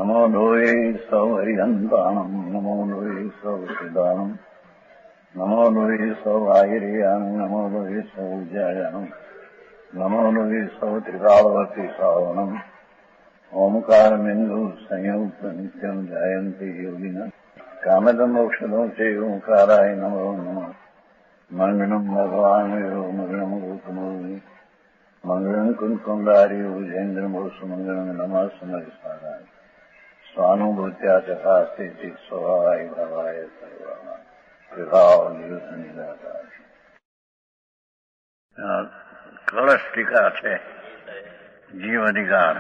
નમો લોહે સૌ હરિહંતાણમ નમો લોહે સૌ સિદ્ધાણમ નમો લોહે સૌ આયર્યાણમ નમો લોહે સૌ જયાણમ નમો લોહે સૌ ત્રિકાળવતી શ્રાવણમ ઓમકારમિંદુ સંયુક્ત નિત્યમ જાયંતી યોગિના કામદમોક્ષદો છે ઓંકારાય નમો નમઃ મંગળમ ભગવાન મંગળમ ગૌતમોની મંગળમ કુંકુંડારી ઉજેન્દ્રમોષ મંગળમ નમઃ સમયસારાય સ્વાનુભૂત્યા ચકાસ્તે સ્વભાવાય ભાવાય સર્વા વિભાવ નિદાતા. કળશ ટીકા છે જીવ અધિકાર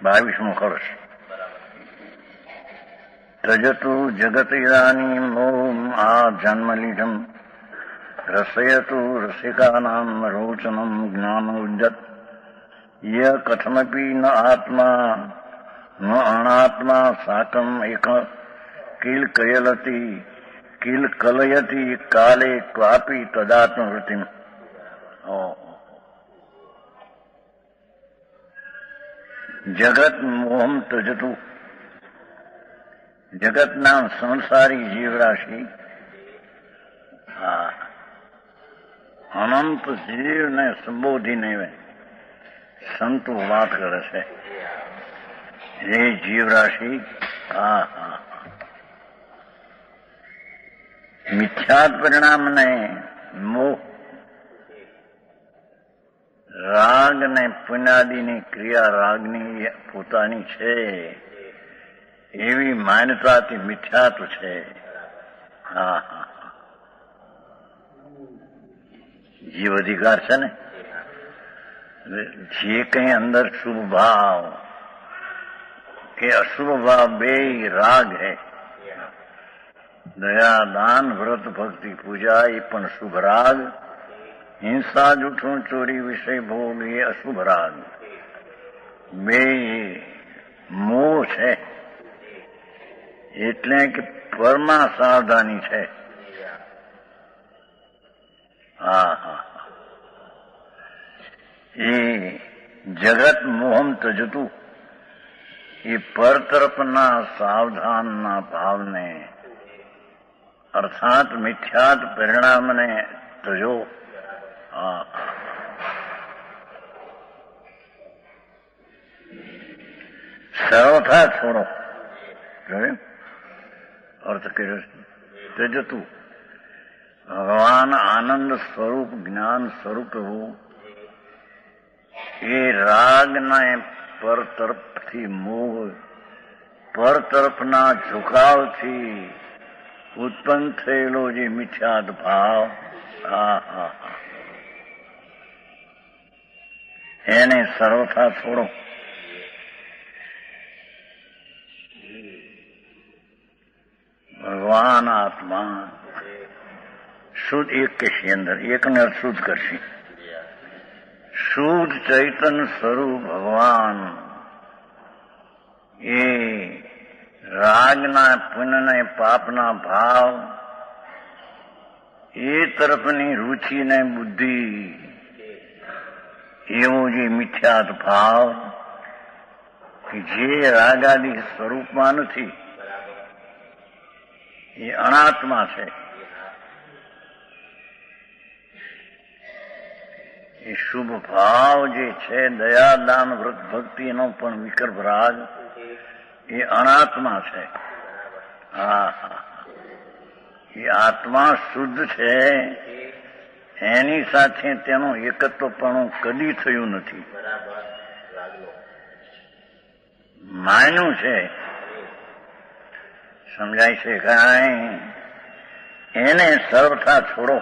22મો કળશ. તજતુ જગત ઇદાનીમ મોહમ આ જન્મલીઢમ રસયતુ રસિકાનામ રોચનમ જ્ઞાન ઉદ્યત ય કથમપી ન આત્મા ન અણાત્મા સાકમ એક કિલ કલયતી કાલે ક્વાપી તદાત્મવૃત્તિમ. જગત મોહમ તજતું, જગતના સંસારી જીવરાશિ અનંત જીવને સંબોધીને સંતો વાત કરે છે. હે જીવરાશિ, મિથ્યા પરિણામને મોહ, રાગ ને પુનાદિની ક્રિયા રાગની પોતાની છે એવી માન્યતાથી મિથ્યાત્વ છે. જીવ અધિકાર છે ને, જે કંઈ અંદર શુભ ભાવ કે અશુભ ભાવ બે રાગ હૈ. દયા દાન વ્રત ભક્તિ પૂજા એ પણ શુભ રાગ, હિંસા જૂઠું ચોરી વિષય ભોગ એ અશુભ રાગ. બે મોહ છે, એટલે કે પરમા સાવધાની છે. એ જગત મોહમ તજતું, એ પર તરફના સાવધાનના ભાવને અર્થાત મિથ્યાત પરિણામને તજો. સર્વથા છોડો. અર્થ કર્યો છે તજતું. ભગવાન આનંદ સ્વરૂપ જ્ઞાન સ્વરૂપ હોવું એ રાગના પર તરફથી મોહ, પર તરફના ઝુકાવથી ઉત્પન્ન થયેલો જે મિથ્યાત ભાવ, એને સર્વથા છોડો. ભગવાન આત્મા શુદ્ધ એક કહેશે, અંદર એકને અર્થ શુદ્ધ કરશે. શુદ્ધ ચૈતન સ્વરૂપ ભગવાન એ રાગના પુણ્યને પાપના ભાવ એ તરફની રુચિ ને બુદ્ધિ, એવો જે મિથ્યાત ભાવ જે રાગાદી સ્વરૂપમાં નથી, એ અનાત્મા છે. એ શુભ ભાવ જે છે દયા દાન વ્રત ભક્તિનો પણ વિકલ્પ રાગ, એ અનાત્મા છે. એ આત્મા શુદ્ધ છે, એની સાથે તેનું એકત્વપણું કદી થયું નથી. માન્યું છે, સમજાય છે કાંઈ? એને સર્વથા છોડો.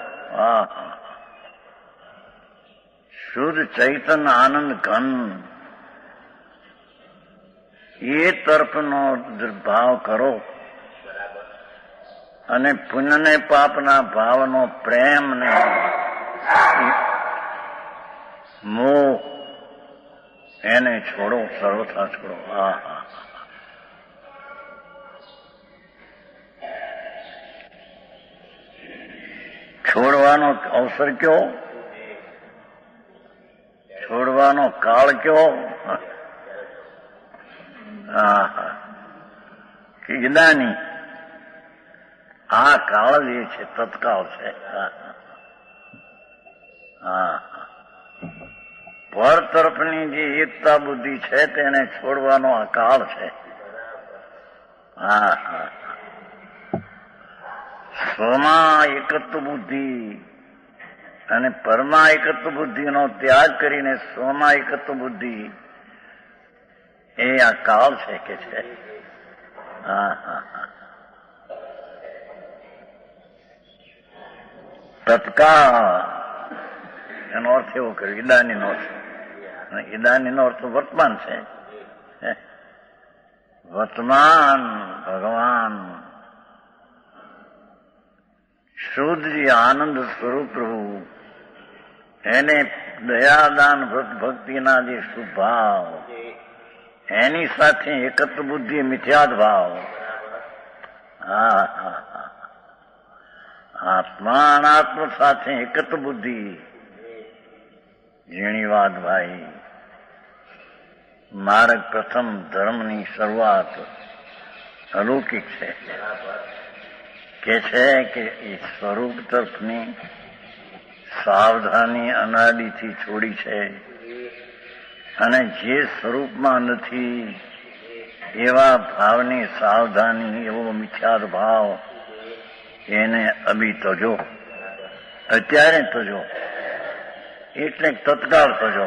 શુદ્ધ ચૈતન આનંદ ઘન એ તરફનો ભાવ કરો અને પુણ્યને પાપના ભાવનો પ્રેમ ને મોહ એને છોડો, સર્વથા છોડો. છોડવાનો અવસર કયો, છોડવાનો કાળ કયો? ઇદાની આ કાળ જે છે તત્કાળ છે. હા, પર તરફની જે એકતા બુદ્ધિ છે તેને છોડવાનો આ કાળ છે. હા, સ્વમાં એકત્વ બુદ્ધિ અને પરમા એકત્વ બુદ્ધિનો ત્યાગ કરીને સ્વમાં એકત્વ બુદ્ધિ એ આ કાળ છે કે છે. હા, તત્કાળ એનો અર્થ એવો કર્યો, ઈદાનીનો અર્થ. ઈદાનીનો અર્થ વર્તમાન છે. વર્તમાન ભગવાન શુદ્ધજી આનંદ સ્વરૂપ પ્રભુ એને દયાદાન વ્રત ભક્તિના જે શુભાવ એની સાથે એકત્વ બુદ્ધિ મિથ્યાદ ભાવ. આત્મા અનાત્મ સાથે એકત્વ બુદ્ધિ. ઝીણી વાત ભાઈ. માર્ગ પ્રથમ ધર્મની શરૂઆત અલૌકિક છે કે છે કે એ સ્વરૂપ તરફની સાવધાની અનાદિથી છોડી છે અને જે સ્વરૂપમાં નથી એવા ભાવની સાવધાની, એવો મિથ્યાદ ભાવ એને અભી તજો, અત્યારે તજો, એટલે તત્કાળ તજો.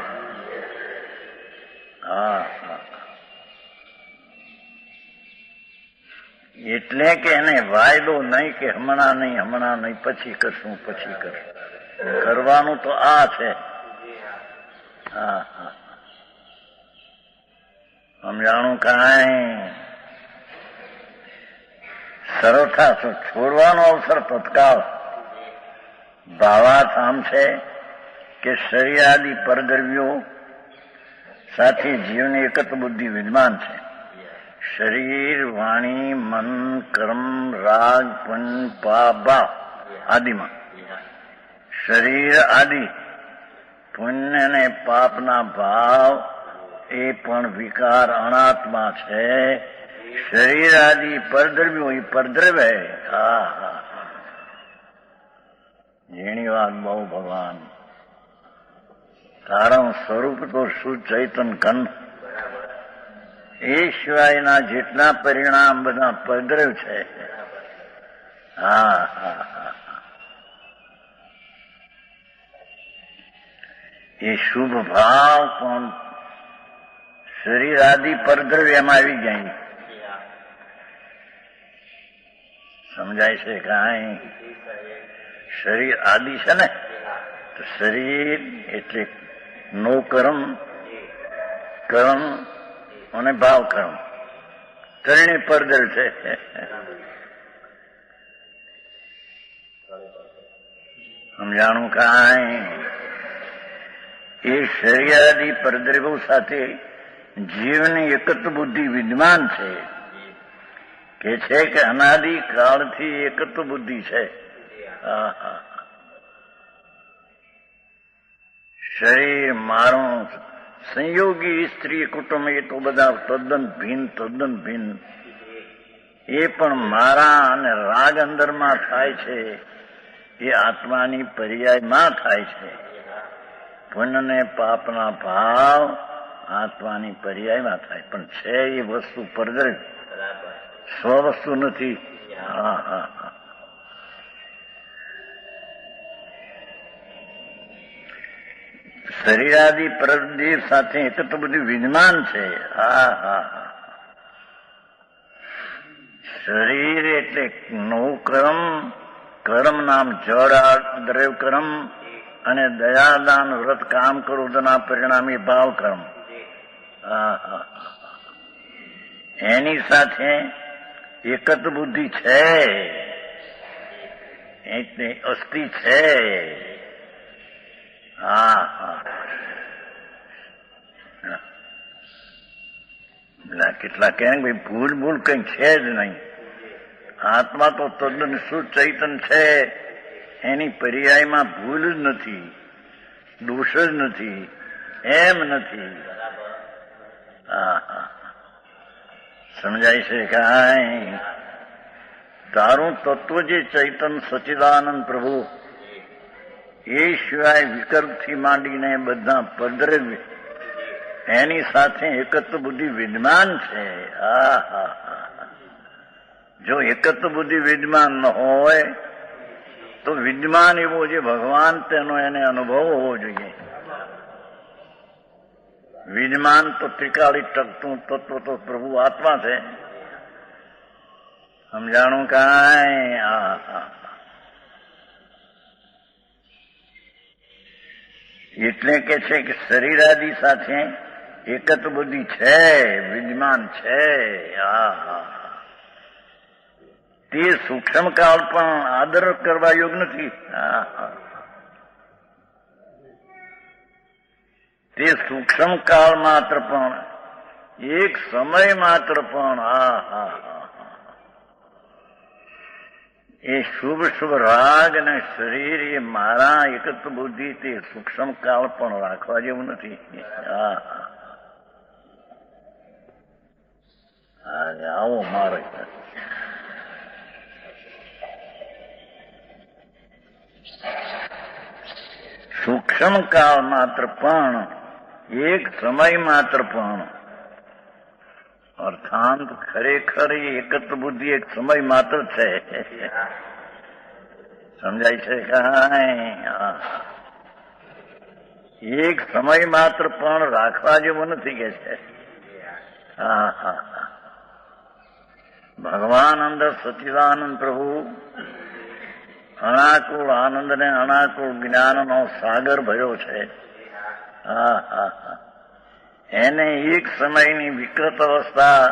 હા, એટલે કે એને વાયદો નહીં કે હમણાં નહીં, પછી કરશું. કરવાનું તો આ છે. હા, સમજાણું કાંઈ સરળતા છોડવાનો અવસર તત્કાળ. ભાવાર્થ આમ છે કે શરીરાદિ પરદ્રવ્યો સાથે જીવની એકત્વ બુદ્ધિ વિદ્યમાન છે. શરીર, વાણી, મન, કર્મ, રાગ, પુણ્ય, પાપ, ભાવ આદિમાં શરીર આદિ પુણ્ય અને પાપના ભાવ એ પણ વિકાર અનાત્મા છે. શરીર આદિ પરદ્રવ્યો એ પરદ્રવ્ય. હા, ઝીણી વાત બહુ ભગવાન. તારું સ્વરૂપ તો શુદ્ધ ચૈતન ઘન. એ સિવાયના જેટલા પરિણામ બધા પરદ્રવ છે. એ શુભ ભાવ પણ શરીર આદિ પરદ્રવ્યમાં આવી જાય. સમજાય છે કાંઈ? શરીર આદિ છે ને, તો શરીર એટલે નો કર્મ, કર્મ અને ભાવ કર્મ ત્રણે પરદ્રવ છે. સમજાણું કાંઈ? એ શરીરાદી પરદ્રવો સાથે જીવની એકત્વ બુદ્ધિ વિદ્યમાન છે કે છે કે અનાદિ કાળથી એકત્વ બુદ્ધિ છે. શરીર મારું, સંયોગી સ્ત્રી કુટુંબ એ તો બધા તદ્દન ભિન્ન. એ પણ મારા અને રાગ અંદરમાં થાય છે, એ આત્માની પર્યાયમાં થાય છે. પુણ્ય ને પાપના ભાવ આત્માની પર્યાયમાં થાય, પણ છે એ વસ્તુ પરદ્રવ્ય, સ્વ વસ્તુ નથી. શરીરાદી પરદેવ સાથે એકત્ર બધું વિદ્યમાન છે. શરીર એટલે નો કર્મ, કર્મ નામ જળ દ્રવ્ય કર્મ અને દયાદાન વ્રત કામ ક્રોધના પરિણામી ભાવ કર્મ. એની સાથે એકત્વ બુદ્ધિ છે, એટલે અસ્થિ છે. કેટલા કહે ભાઈ ભૂલ કઈ છે જ નહીં. આત્મા તો તદ્દન શુદ્ધ ચૈતન છે, એની પર્યાયમાં ભૂલ જ નથી, દોષ જ નથી, એમ નથી. સમજાય છે કાંઈ? તારું તત્વ જે ચૈતન સચ્ચિદાનંદ પ્રભુ એ સિવાય વિકલ્પથી માંડીને બધા પદરે એની સાથે એકત્વ બુદ્ધિ વિદ્યમાન છે. જો એકત્વ બુદ્ધિ વિદ્યમાન ન હોય તો વિદ્યમાન એવો જે ભગવાન તેનો એને અનુભવ હોવો જોઈએ. વિદ્યમાન તો ત્રિકાળી ટકતું તત્વ તો પ્રભુ આત્મા છે. સમજાણું કાંઈ? એટલે કે છે કે શરીરાદિ સાથે એકત્વ બુદ્ધિ છે, વિદ્યમાન છે. તે સૂક્ષ્મ કાળ પણ આદર કરવા યોગ નથી. તે સૂક્ષ્મ કાળ માત્ર પણ એક સમય માત્ર પણ એ શુભ શુભ રાગ અને શરીર એ મારા એકત્વ બુદ્ધિ તે સૂક્ષ્મ કાળ પણ રાખવા જેવું નથી. આવો મારો સૂક્ષ્મ કાળ માત્ર પણ એક સમય માત્ર પણ અર્થાંત ખરેખર એકત્વ બુદ્ધિ એક સમય માત્ર છે. સમજાય છે કાંઈ? એક સમય માત્ર પણ રાખવા જેવું નથી કે છે. ભગવાન અંદર સચ્ચિદાનંદ પ્રભુ અનાકુળ આનંદ ને અનાકુળ જ્ઞાનનો સાગર ભર્યો છે. એને એક સમયની વિકૃત અવસ્થા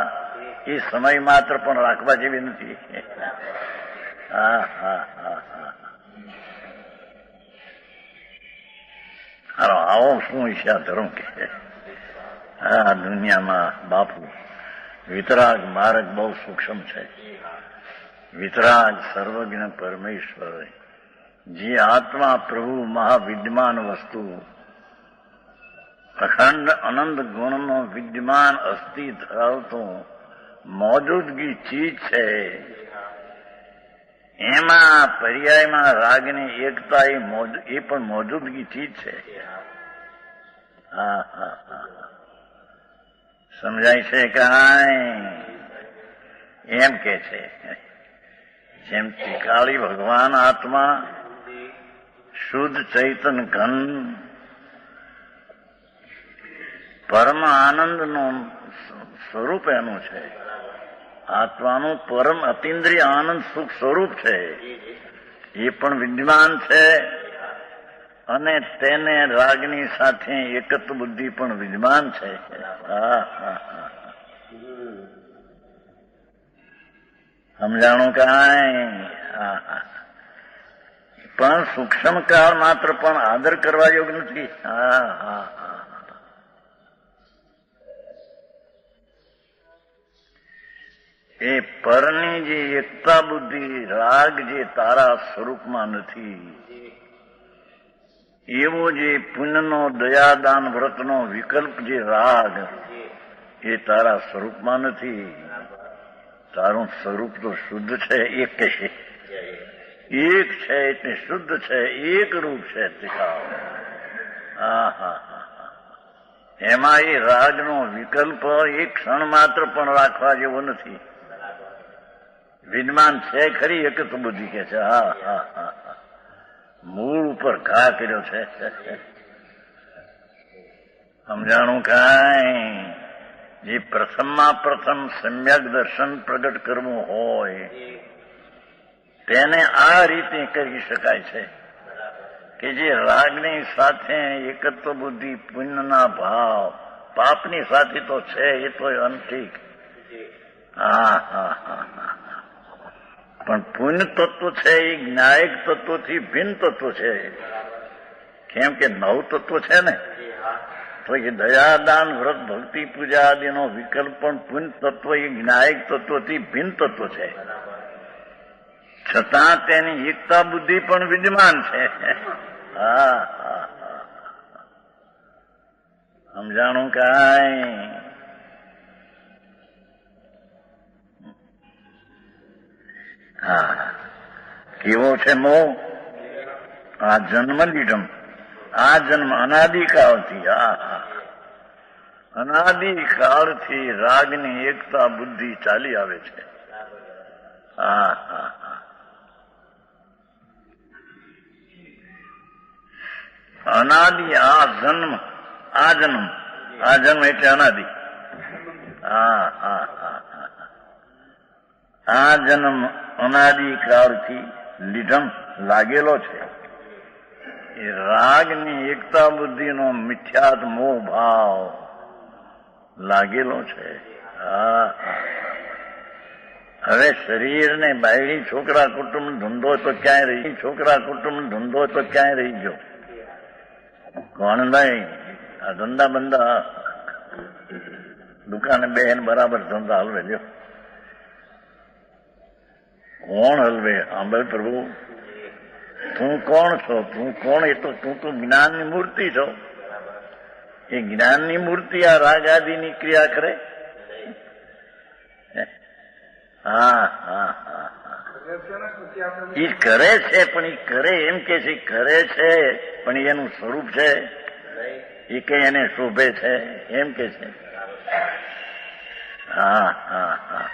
એ સમય માત્ર પણ રાખવા જેવી નથી. આવો શું ઈચ્છા ધર્મ કે આ દુનિયામાં બાપુ વિતરાગ માર્ગ બહુ સૂક્ષ્મ છે. વિતરાગ સર્વજ્ઞ પરમેશ્વર જે આત્મા પ્રભુ મહાવિદ્યમાન વસ્તુ અખંડ અનંત ગુણનો વિદ્યમાન અસ્થિ ધરાવતો મોજૂદગી ચીજ છે. એમાં પર્યાયમાં રાગની એકતા એ પણ મોજૂદગી ચીજ છે. સમજાય છે કાંઈ? એમ કે છે જેમ ત્રિકાળી ભગવાન આત્મા શુદ્ધ ચૈતન ઘન પરમ આનંદનું સ્વરૂપ એનું છે. આત્માનું પરમ અતિન્દ્રિય આનંદ સુખ સ્વરૂપ છે. એ પણ વિદ્યમાન છે અને તેને રાગની સાથે એકત્વ બુદ્ધિ પણ વિદ્યમાન છે. સમજાણું કાંઈ? પણ સૂક્ષ્મ કાળ માત્ર પણ આદર કરવા યોગ નથી. એ પરની જે એકતા બુદ્ધિ રાગ જે તારા સ્વરૂપમાં નથી, એવો જે પુણ્યનો દયાદાન વ્રતનો વિકલ્પ જે રાગ એ તારા સ્વરૂપમાં નથી. તારું સ્વરૂપ તો શુદ્ધ છે. એક છે એટલે શુદ્ધ છે. એક રૂપ છે ત્રિકાળ. એમાં એ રાગનો વિકલ્પ એક ક્ષણ માત્ર પણ રાખવા જેવો નથી. વિદ્યમાન છે ખરી એકત્વ બુદ્ધિ કે છે. મૂળ ઉપર ઘા કર્યો છે. સમજાણું કાંઈ? જે પ્રથમમાં પ્રથમ સમ્યક દર્શન પ્રગટ કરવું હોય તેને આ રીતે કરી શકાય છે કે જે રાગની સાથે એકત્વ બુદ્ધિ પુણ્યના ભાવ પાપની સાથે તો છે એ તો અનઠીક. પણ પુણ્ય તત્વ છે એ જ્ઞાયક તત્વથી ભિન્ન તત્વ છે. કેમ કે નવ તત્વ છે ને, તો એ દયાદાન વ્રત ભક્તિ પૂજા આદિનો વિકલ્પ પણ પુણ્ય તત્વ એ જ્ઞાયક તત્વથી ભિન્ન તત્વ છે. છતાં તેની એકતા બુદ્ધિ પણ વિદ્યમાન છે. સમજાણું કાંઈ? હા, કેવો છે મોહ? આ જન્મ લીધમ, આ જન્મ અનાદિકાળથી, અનાદિકાળથી રાગની એકતા બુદ્ધિ ચાલી આવે છે. હા હા હા, અનાદિ આ જન્મ, આ જન્મ, આ જન્મ એટલે અનાદિ. હા હા હા, આ જન્મ અનાદિકાળથી લીધમ લાગેલો છે. એ રાગની એકતા બુદ્ધિનો મિથ્યાત મોહ ભાવ લાગેલો છે. હા, હવે શરીરને બાયડી છોકરા કુટુંબ ધંધો તો ક્યાંય રહી, છોકરા કુટુંબ ધંધો તો ક્યાંય રહી ગયો. કોણ ભાઈ આ ધંધા બંધા દુકાને બેન બરાબર ધંધા હલવે લ્યો. કોણ હલવે? આંબે પ્રભુ તું કોણ છો? તું કોણ? એ તો તું તો જ્ઞાનની મૂર્તિ છો. એ જ્ઞાનની મૂર્તિ આ રાગ આદિની ક્રિયા કરે? હા હા હા, એ કરે છે પણ એ કરે એમ કે છે કરે છે પણ એનું સ્વરૂપ છે એ કઈ એને શોભે છે એમ કે છે. હા હા હા,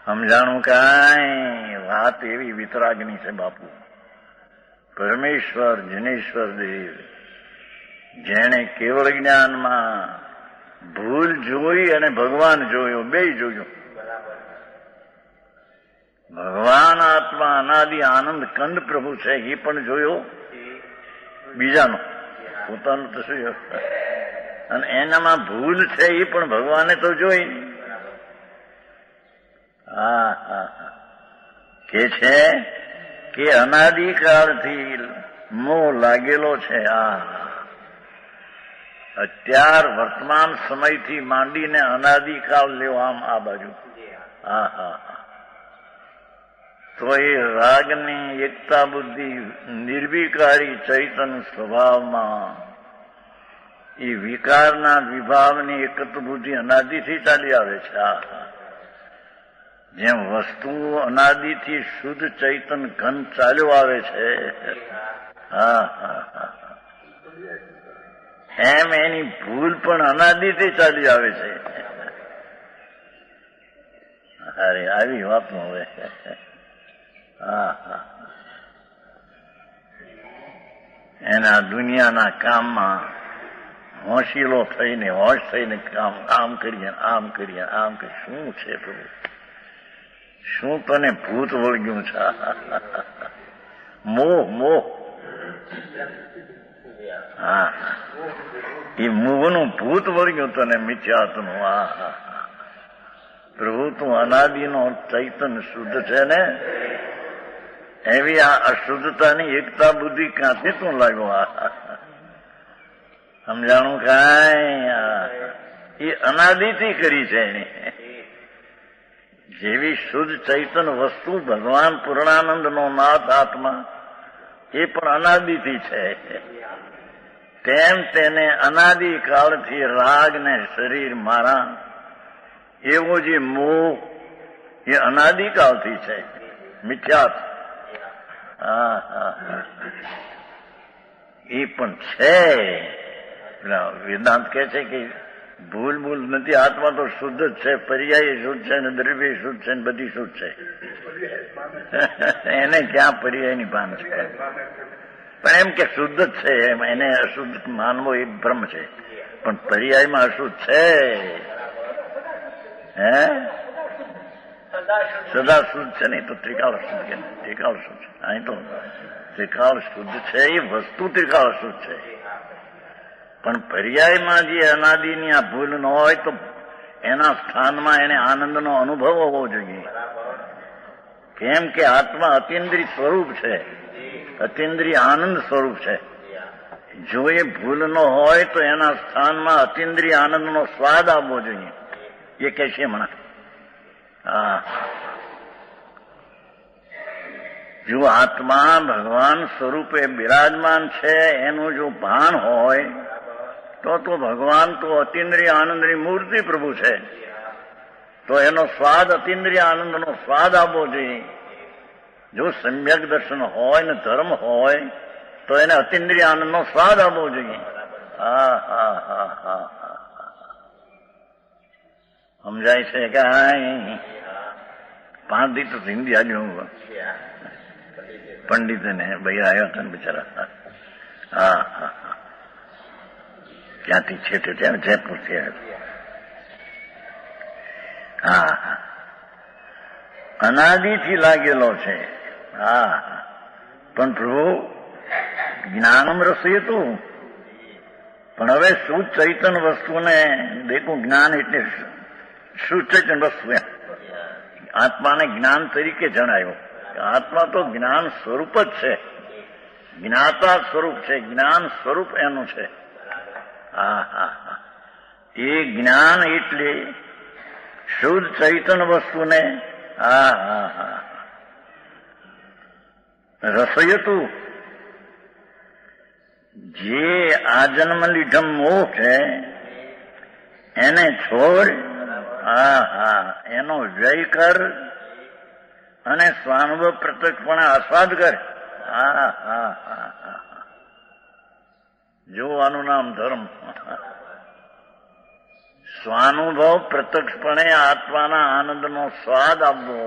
સમજાણું કાંઈ? વાત એવી વિતરાગની છે બાપુ. પરમેશ્વર જનેશ્વર દેવ જેણે કેવળ જ્ઞાનમાં ભૂલ જોઈ અને ભગવાન જોયો, બે જોયું. ભગવાન આત્મા અનાદિ આનંદ કંદ પ્રભુ છે એ પણ જોયો, બીજાનો પોતાનું તો શું, અને એનામાં ભૂલ છે એ પણ ભગવાને તો જોઈ. હા હા, કે છે કે અનાદિકાળથી મોહ લાગેલો છે. અત્યાર વર્તમાન સમયથી માંડીને અનાદિકાળ લેવો આમ આ બાજુ. હા હા, તો એ રાગની એકતા બુદ્ધિ નિર્વિકારી ચૈતન સ્વભાવમાં એ વિકારના વિભાવની એકત્વ બુદ્ધિ અનાદિથી ચાલી આવે છે. જેમ વસ્તુ અનાદિથી શુદ્ધ ચૈતન ઘન ચાલ્યો આવે છે, હા હા હા, એમ એની ભૂલ પણ અનાદિથી ચાલી આવે છે. અરે આવી વાત ન હવે. હા હા, એના દુનિયાના કામમાં હોશીલો થઈને હોશ થઈને કામ આમ કરીએ આમ કરીએ આમ કરીએ. શું છે પ્રભુ? શું તને ભૂત વળગ્યું છે? મોહ મોહ. હા, એ મોહનું ભૂત વળગ્યું તને મિથ્યાત્વનું. હા હા, પ્રભુ તું અનાદિનો ચૈતન શુદ્ધ છે ને, એવી આ અશુદ્ધતાની એકતા બુદ્ધિ ક્યાંથી તું લાવ્યો? સમજાણું કાંઈ? એ અનાદિથી કરી છે એને. જેવી શુદ્ધ ચૈતન વસ્તુ ભગવાન પૂર્ણાનંદનો નાથ આત્મા એ પણ અનાદિથી છે, તેમ તેને અનાદિકાળથી રાગ ને શરીર મારા એવો જે મોહ એ અનાદિકાળથી છે, મિથ્યાત. હા હા, એ પણ છે. વેદાંત કે છે કે ભૂલ ભૂલ નથી, આત્મા તો શુદ્ધ જ છે, પર્યાય શુદ્ધ છે ને દ્રવ્ય શુદ્ધ છે ને બધી શુદ્ધ છે. એને ક્યાં પર્યાયની ભાન છે? પણ એમ કે શુદ્ધ જ છે, એમ એને અશુદ્ધ માનવો એ ભ્રમ છે. પણ પર્યાયમાં અશુદ્ધ છે. હે, સદા શુદ્ધ છે નહીં તો ત્રિકાળ શુદ્ધ કે ત્રિકાળ શુદ્ધ છે. અહીં તો ત્રિકાળ શુદ્ધ છે, એ વસ્તુ ત્રિકાળ શુદ્ધ છે. પણ પર્યાયમાં જે અનાદિની આ ભૂલ ન હોય તો એના સ્થાનમાં એને આનંદનો અનુભવ હોવો જોઈએ. કેમ કે આત્મા અતિન્દ્રિય સ્વરૂપ છે, અતિન્દ્રિય આનંદ સ્વરૂપ છે. જો એ ભૂલ ન હોય તો એના સ્થાનમાં અતિન્દ્રિય આનંદનો સ્વાદ આવવો જોઈએ. એ કે છે હમણાં. હા, જો આત્મા ભગવાન સ્વરૂપે બિરાજમાન છે એનું જો ભાન હોય તો ભગવાન તો અતિન્દ્રિય આનંદની મૂર્તિ પ્રભુ છે. તો એનો સ્વાદ અતિન્દ્રિય આનંદનો સ્વાદ આવવો જોઈએ. જો સમ્યક દર્શન હોય ને ધર્મ હોય તો એને અતિન્દ્રિય આનંદનો સ્વાદ આવવો જોઈએ. હા હા હા હા સમજાય છે કે પાંચ દી તો હિન્દી આવ્યું પંડિત ને ભાઈ આવ્યા હતા ને બિચારા. હા હા હા ક્યાંથી છેટે ત્યાં જયપુરથી આવ્યા. હા હા અનાદિથી લાગેલો છે. હા હા પણ પ્રભુ જ્ઞાનમ રસયતું. પણ હવે શુદ્ધ ચૈતન વસ્તુને દેખું જ્ઞાન એટલે શુદ્ધ ચૈતન વસ્તુ એમ આત્માને જ્ઞાન તરીકે જણાયો. આત્મા તો જ્ઞાન સ્વરૂપ જ છે, જ્ઞાતા સ્વરૂપ છે, જ્ઞાન સ્વરૂપ એનું છે. હા હા હા એ જ્ઞાન એટલે શુદ્ધ ચૈતન વસ્તુને હા હા હા રસયતું. જે આ જન્મ લીધમ મોહ છે એને છોડ. હા હા એનો વ્યય કર અને સ્વાનુભવ પ્રત્યક્ષપણે આસ્વાદ કર. હા હા હા હા જો આનું નામ ધર્મ. સ્વાનુભવ પ્રત્યક્ષપણે આત્માના આનંદનો સ્વાદ આપવો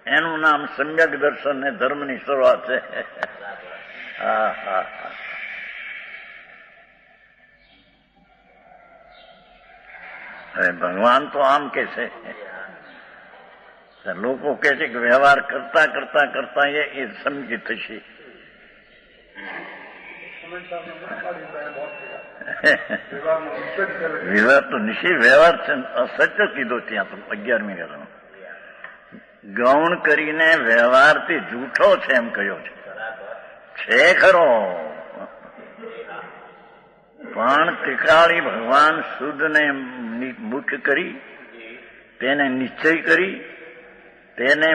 એનું નામ સમ્યક દર્શન ને ધર્મની શરૂઆત છે. હા હા હા હવે ભગવાન તો આમ કે છે, લોકો કે છે કે વ્યવહાર કરતા કરતા કરતા એ સમજી થશે. વ્યવહાર તો નિશ્ચય વ્યવહાર છે, અસત્ય કીધો ત્યાં તો 11મી ગણનો ગૌણ કરીને વ્યવહારથી જૂઠો છે એમ કહ્યો છે ખરો. પણ ત્રિકાળી ભગવાન શુદ્ધને મુખ્ય કરી તેને નિશ્ચય કરી તેને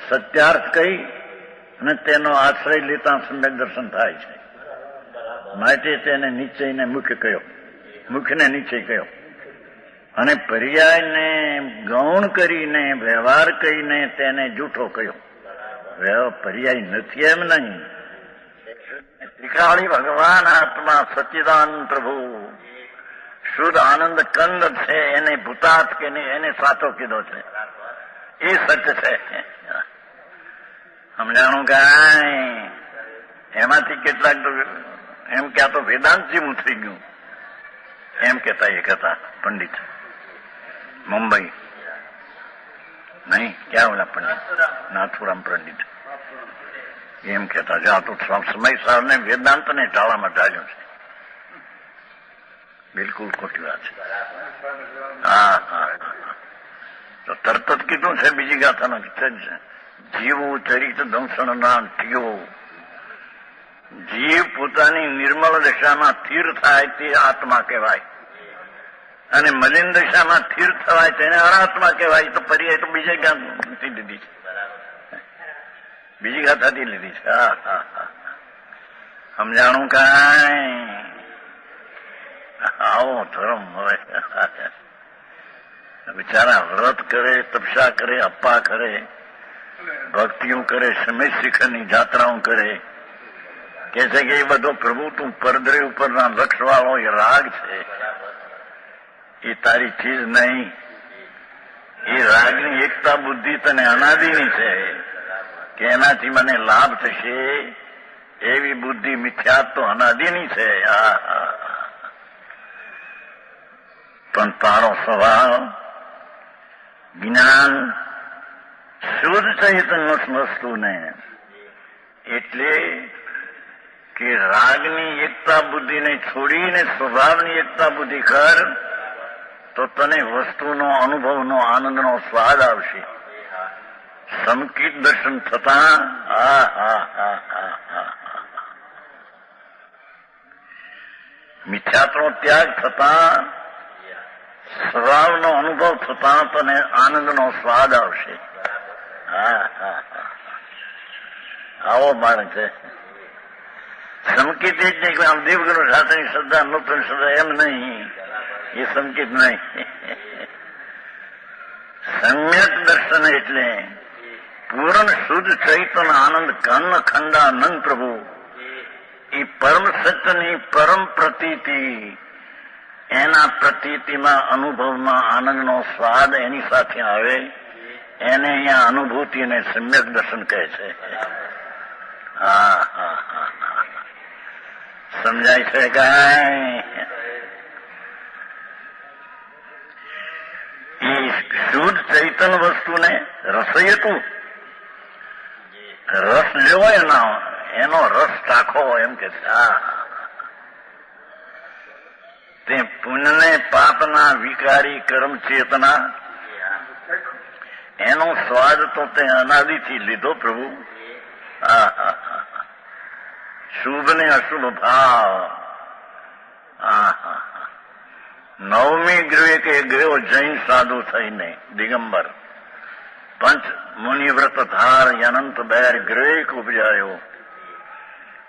સત્યાર્થ કહી અને તેનો આશ્રય લેતા સમ્યક દર્શન થાય છે. માટે તેને નિશ્ચયને મુખ્ય કહ્યો, મુખ્યને નિશ્ચય કહ્યો અને પર્યાયને ગૌણ કરીને વ્યવહાર કહીને તેને જૂઠો કહ્યો. પર્યાય નથી એમ નહીં. ત્રિકાળી ભગવાન આત્મા સચ્ચિદાનંદ પ્રભુ શુદ્ધ આનંદ કંદ છે એને ભૂતાત કે એને સાચો કીધો છે. એ સત્ય છે. સમજાણું કાંઈ એમાંથી કેટલાક તો એમ કે આ તો વેદાંત જેવું થઈ ગયું એમ કેતા એક હતા પંડિત મુંબઈ નહીં ક્યાં ઓલા પંડિત નાથુરામ પંડિત એમ કેતા છે આ તો સમય સારને વેદાંતને ટાળામાં ઢાળ્યું છે. બિલકુલ ખોટી વાત છે. હા હા તો તરત જ કીધું છે બીજી ગાથાનો જીવું ચરિત દંસણ ના ટીઓ. જીવ પોતાની નિર્મળ દશામાં સ્થિર થાય તે આત્મા કહેવાય અને મલિન દશામાં સ્થિર થવાય તેને અનાત્મા કહેવાય. તો પર્યાય તો બીજે ગાથાથી લીધી છે, બીજી ગાથાથી લીધી છે. હા હા હા સમજાણું કાંઈ આવો ધર્મ હવે બિચારા વ્રત કરે, તપસ્યા કરે, અપ્પા કરે, ભક્તિઓ કરે, સમય શિખરની જાત્રાઓ કરે, કે છે કે એ બધો પ્રભુ તું પરદ્રે ઉપરના લક્ષ વાળો એ રાગ છે, એ તારી ચીજ નહીં. એ રાગની એકતા બુદ્ધિ તને અનાદિની છે કે એનાથી મને લાભ થશે એવી બુદ્ધિ મિથ્યાત્વ તો અનાદિની છે. પણ તારો સ્વભાવ જ્ઞાન શુદ્ધ ચૈતન્ય વસ્તુને એટલે કે રાગની એકતા બુદ્ધિને છોડીને સ્વભાવની એકતા બુદ્ધિ કર તો તને વસ્તુનો અનુભવનો આનંદનો સ્વાદ આવશે. સમકિત દર્શન થતા મિથ્યાત્વનો ત્યાગ થતા સ્વભાવનો અનુભવ થતા તને આનંદનો સ્વાદ આવશે. આવો માર્ગ છે. સંકેત એટલે કે આમ દેવગુરુ સાથેની શ્રદ્ધા, નૂતન શ્રદ્ધા એમ નહીં, એ સંકેત નહીં. સમ્યક દર્શન એટલે પૂર્ણ શુદ્ધ ચૈતન આનંદ ઘન ખંડાનંદ પ્રભુ એ પરમ સત્યની પરમ પ્રતીતિ, એના પ્રતીતિમાં અનુભવમાં આનંદનો સ્વાદ એની સાથે આવે, એને અહીંયા અનુભૂતિ અને સમ્યક દર્શન કહે છે. હા હા હા હા, સમજાય છે કાંઈ? એ શુદ્ધ ચૈતન વસ્તુને રસયતું, રસ લેવો એનો રસ ચાખો એમ કે છે. તે પુણ્યને પાપના વિકારી કર્મ ચેતના, એનો સ્વાદ તો તે અનાદિથી લીધો પ્રભુ. શુભ ને અશુભ ભાવ. નવમી ગૃહે કે ગયો જૈન સાધુ થઈને દિગંબર, પંચ મુનિવ્રત ધાર અનંત બેર ગૃહે ઉપજાયો.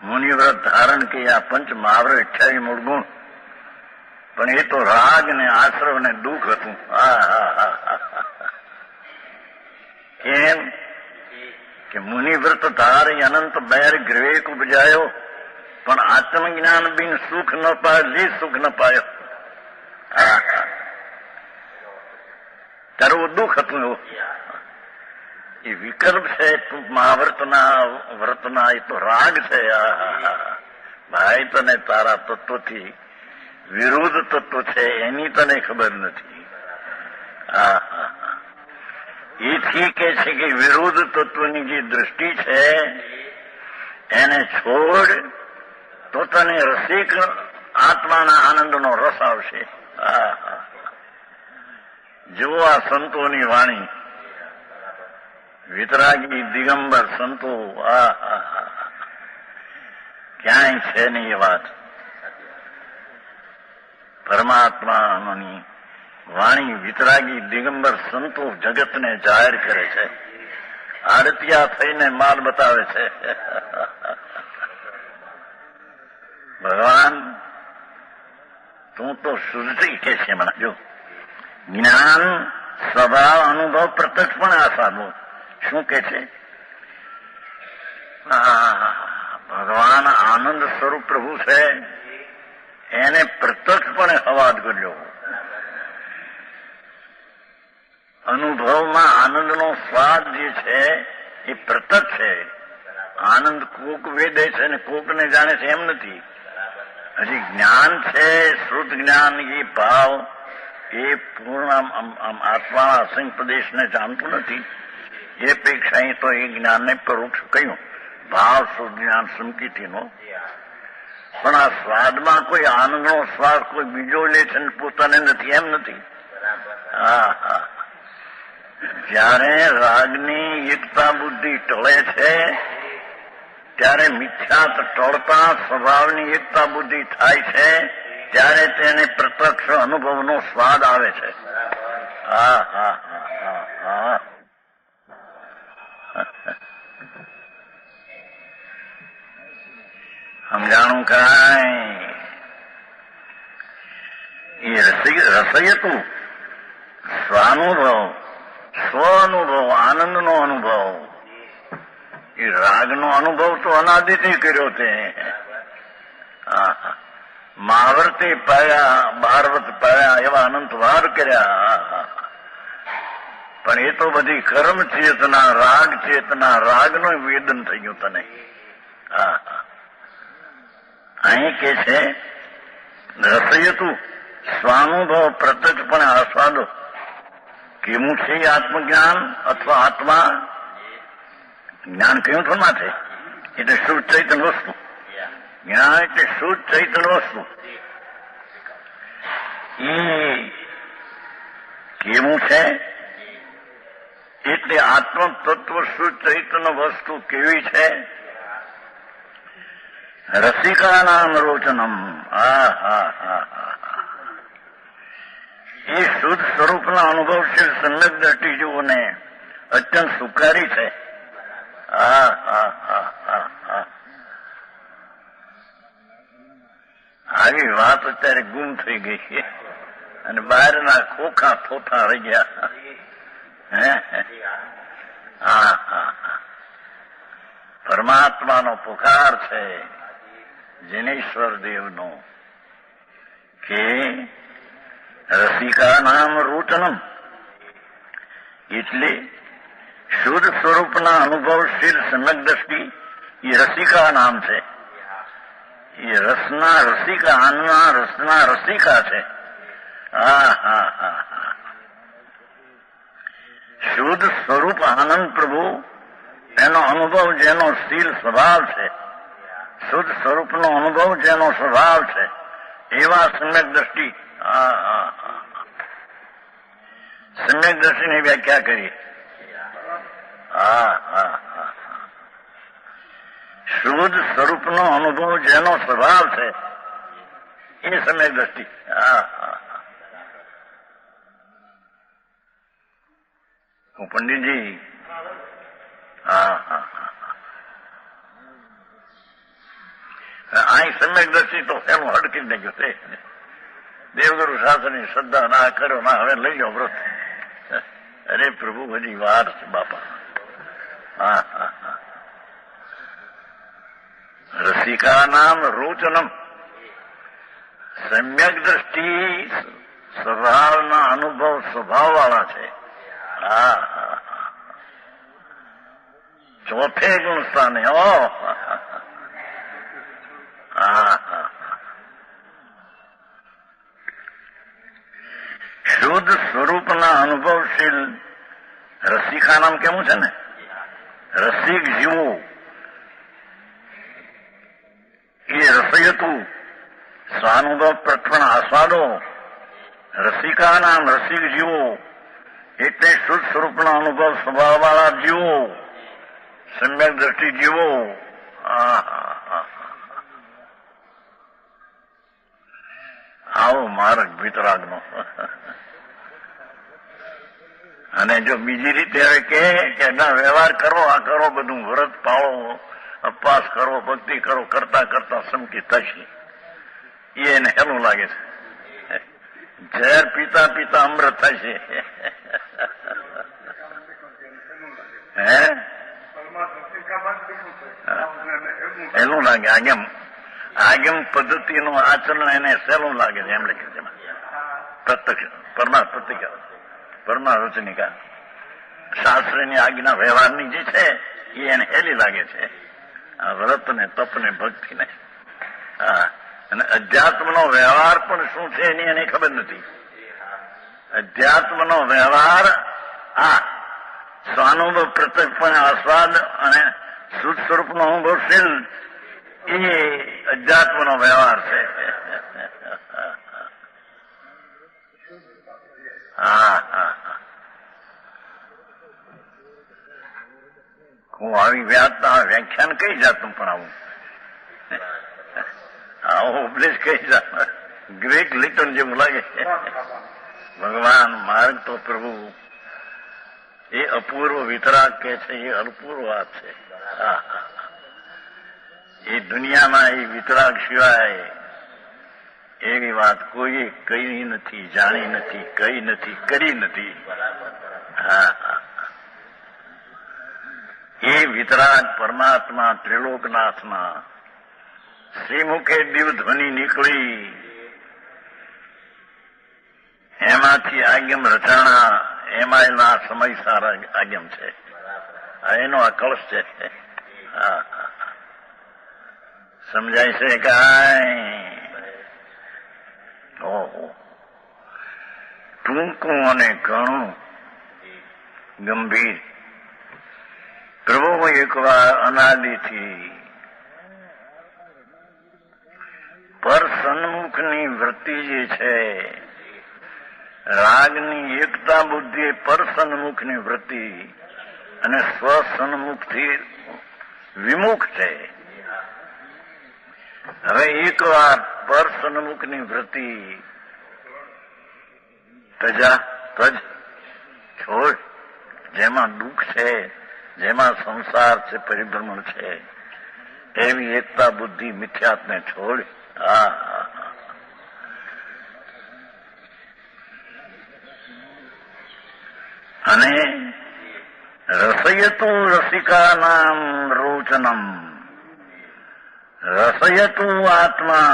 મુનિવ્રત ધારણ કે આ પંચ મહાવર 28 મૂળ ગુણ, પણ એ તો રાગ ને આશ્રવ ને દુઃખ હતું. કેમ કે મુનિવ્રત ધાર અનંત બેર ગૃહે ઉપજાયો, પણ આત્મજ્ઞાન બિન સુખ ન પાયો, લે સુખ ન પાયો. તારું દુઃખ હતું એવું. એ વિકલ્પ છે મહાવ્રતના વ્રતના, એ તો રાગ છે. ભાઈ તને તારા તત્વથી વિરુદ્ધ તત્વ છે એની તને ખબર નથી. એથી કે છે કે વિરુદ્ધ તત્વની જે દ્રષ્ટિ છે એને છોડ તો તને રસિક આત્માના આનંદનો રસ આવશે. જુઓ આ સંતોની વાણી, વિતરાગી દિગંબર સંતો, ક્યાંય છે નહીં એ વાત. પરમાત્માની વાણી વિતરાગી દિગંબર સંતો જગતને જાહેર કરે છે, આરતિયા થઈને માલ બતાવે છે. ભગવાન તું તો શુદ્ધ કે છે મને. જો જ્ઞાન સ્વભાવ અનુભવ પ્રત્યક્ષ પણ આ સાધુ શું કે છે? ભગવાન આનંદ સ્વરૂપ પ્રભુ છે, એને પ્રત્યક્ષપણે હવાદ કર્યો. અનુભવમાં આનંદનો સ્વાદ જે છે એ પ્રત્યક્ષ છે. આનંદ કોક વેદે છે ને કોકને જાણે છે એમ નથી. હજી જ્ઞાન છે, શ્રુત જ્ઞાન, એ ભાવ એ પૂર્ણ આત્માના અસંગ પ્રદેશને જાણતું નથી. એ અપેક્ષા તો એ જ્ઞાનને પરોક્ષ કહ્યું, ભાવ શુદ્ધ જ્ઞાન સંકિતિનો. પણ આ સ્વાદમાં કોઈ આનંદનો સ્વાદ કોઈ બીજો લે છે ને પોતાને નથી એમ નથી. જ્યારે રાગની એકતા બુદ્ધિ ટળે છે ત્યારે મિથ્યા ટળતા સ્વભાવની એકતા બુદ્ધિ થાય છે, ત્યારે તેને પ્રત્યક્ષ અનુભવનો સ્વાદ આવે છે. સમજાણું કાંઈ? એ રસયતું સ્વાનુભવ, સ્વ અનુભવ, આનંદનો અનુભવ. એ રાગનો અનુભવ તો અનાદિથી કર્યો તે. મહાવર્તે પાયા, ભારવત પાયા, એવા અનંત વાર કર્યા. પણ એ તો બધી કર્મ ચેતના, રાગ ચેતના, રાગનું વેદન થઈ ગયું તને. અહીં કે છે રસયતું સ્વાનુભવ પ્રત્યક્ષપણે આસ્વાદો. કેવું છે આત્મજ્ઞાન અથવા આત્મા? જ્ઞાન કયું થોડા છે, એટલે શુદ્ધ ચૈતન વસ્તુ. જ્ઞાન એટલે શુદ્ધ ચૈતન વસ્તુ. એ કેવું છે એટલે આત્મ તત્વ શુદ્ધ ચૈતન વસ્તુ કેવી છે? રસિકાનામ રોચનમ. એ શુદ્ધ સ્વરૂપના અનુભવશીલ સમ્યક દ્રષ્ટિ જુઓને અત્યંત સુખારી છે. આવી વાત અત્યારે ગુમ થઈ ગઈ છે અને બહારના ખોખા થોથા રહી ગયા. પરમાત્માનો પુકાર છે જિનેશ્વર દેવનો કે રસિકા નામ રોચનમ, એટલે શુદ્ધ સ્વરૂપના અનુભવશીલ સમ્યક દ્રષ્ટિ એ રસિકા નામ છે. એ રસના રસિકા, અન્નના રસના રસિકા છે. શુદ્ધ સ્વરૂપ આનંદ પ્રભુ એનો અનુભવ જેનો શીલ સ્વભાવ છે, શુદ્ધ સ્વરૂપનો અનુભવ જેનો સ્વભાવ છે, એવા સમ્યક દ્રષ્ટિ. સમ્યક દ્રષ્ટિની વ્યાખ્યા કરી. શુદ્ધ સ્વરૂપનો અનુભવ જેનો સ્વભાવ છે એ સમ્યક દ્રષ્ટિ. હું પંડિતજી, અહીં સમ્યક દ્રષ્ટિ તો એનું હડકી નાખ્યું છે. દેવગુરુ શાસ્ત્રની શ્રદ્ધા ના કર્યો ના, હવે લઈ લો વ્રત. અરે પ્રભુ હજી વાર છે બાપા. રસિકા નામ રોચનમ, સમ્યક દ્રષ્ટિ સ્વભાવના અનુભવ સ્વભાવ વાળા છે. ચોથે ગુણ સ્થાને. શુદ્ધ સ્વરૂપના અનુભવશીલ રસિકા નામ કેવું છે ને? રસિક જીવો એ રસયતું સ્વાનુભવ પ્રત્યક્ષ આસ્વાદો. રસિકા નામ રસિક જીવો એટલે શુદ્ધ સ્વરૂપના અનુભવ સ્વભાવવાળા જીવો, સમ્યક દ્રષ્ટિ જીવો. આવો માર્ગ વિતરાગનો. અને જો બીજી રીતે હવે કે ના વ્યવહાર કરો, આ કરો, બધું વ્રત પાળો, અપવાસ કરો, ભક્તિ કરો, કરતા કરતા સંકિત થશે, એને હેલું લાગે છે. ઝેર પીતા પીતા અમૃત થશે. હેલું લાગે. આગમ પદ્ધતિનું આચરણ એને સહેલું લાગે છે. એમ લખે છે પ્રત્યક્ષ પરમા રચનિકા શાસ્ત્રની આજ્ઞા વ્યવહારની જે છે એ એને હેલી લાગે છે. આ વ્રત ને તપ ને ભક્તિ ને. અને અધ્યાત્મનો વ્યવહાર પણ શું છે એની એને ખબર નથી. અધ્યાત્મનો વ્યવહાર આ સ્વાનુભવ પ્રત્યક્ષપણે આસ્વાદ અને શુદ્ધ સ્વરૂપનો અનુભવશીલ એ અધ્યાત્મનો વ્યવહાર છે. હું આવી વ્યાખ્યાન કઈ જાતનું પણ આવો ઉપદેશ કઈ જાત ગ્રેટ લિટન જેવું લાગે. ભગવાન માર્ગ તો પ્રભુ એ અપૂર્વ વિતરાગ કે છે, એ અપૂર્વ વાત છે. એ દુનિયામાં એ વિતરાગ સિવાય એવી વાત કોઈ કહી નથી, જાણી નથી, કહી નથી, કરી નથી. એ વિતરાગ પરમાત્મા ત્રિલોકનાથના શ્રીમુખે દિવ ધ્વનિ નીકળી, એમાંથી આગમ રચાણા, એમાં એના સમય સારા આગમ છે. એનો આ કળશ છે. સમજાય છે કાંઈ? ઓહો, ટૂંકું અને ઘણું ગંભીર. પ્રભુ એકવાર અનાદિથી પર સન્મુખની વૃત્તિ જે છે, રાગની એકતા બુદ્ધિ પર સન્મુખની વૃત્તિ અને સ્વસન્મુખથી વિમુખ છે. હવે એકવાર પર સન્મુખની વૃત્તિ તજ છોડ, જેમાં દુઃખ છે, જેમાં સંસાર છે, પરિભ્રમણ છે, એવી એકતા બુદ્ધિ મિથ્યાત્વને છોડ. અને રસયતુ રસિકાનામ રોચનમ, રસયતુ આત્મા.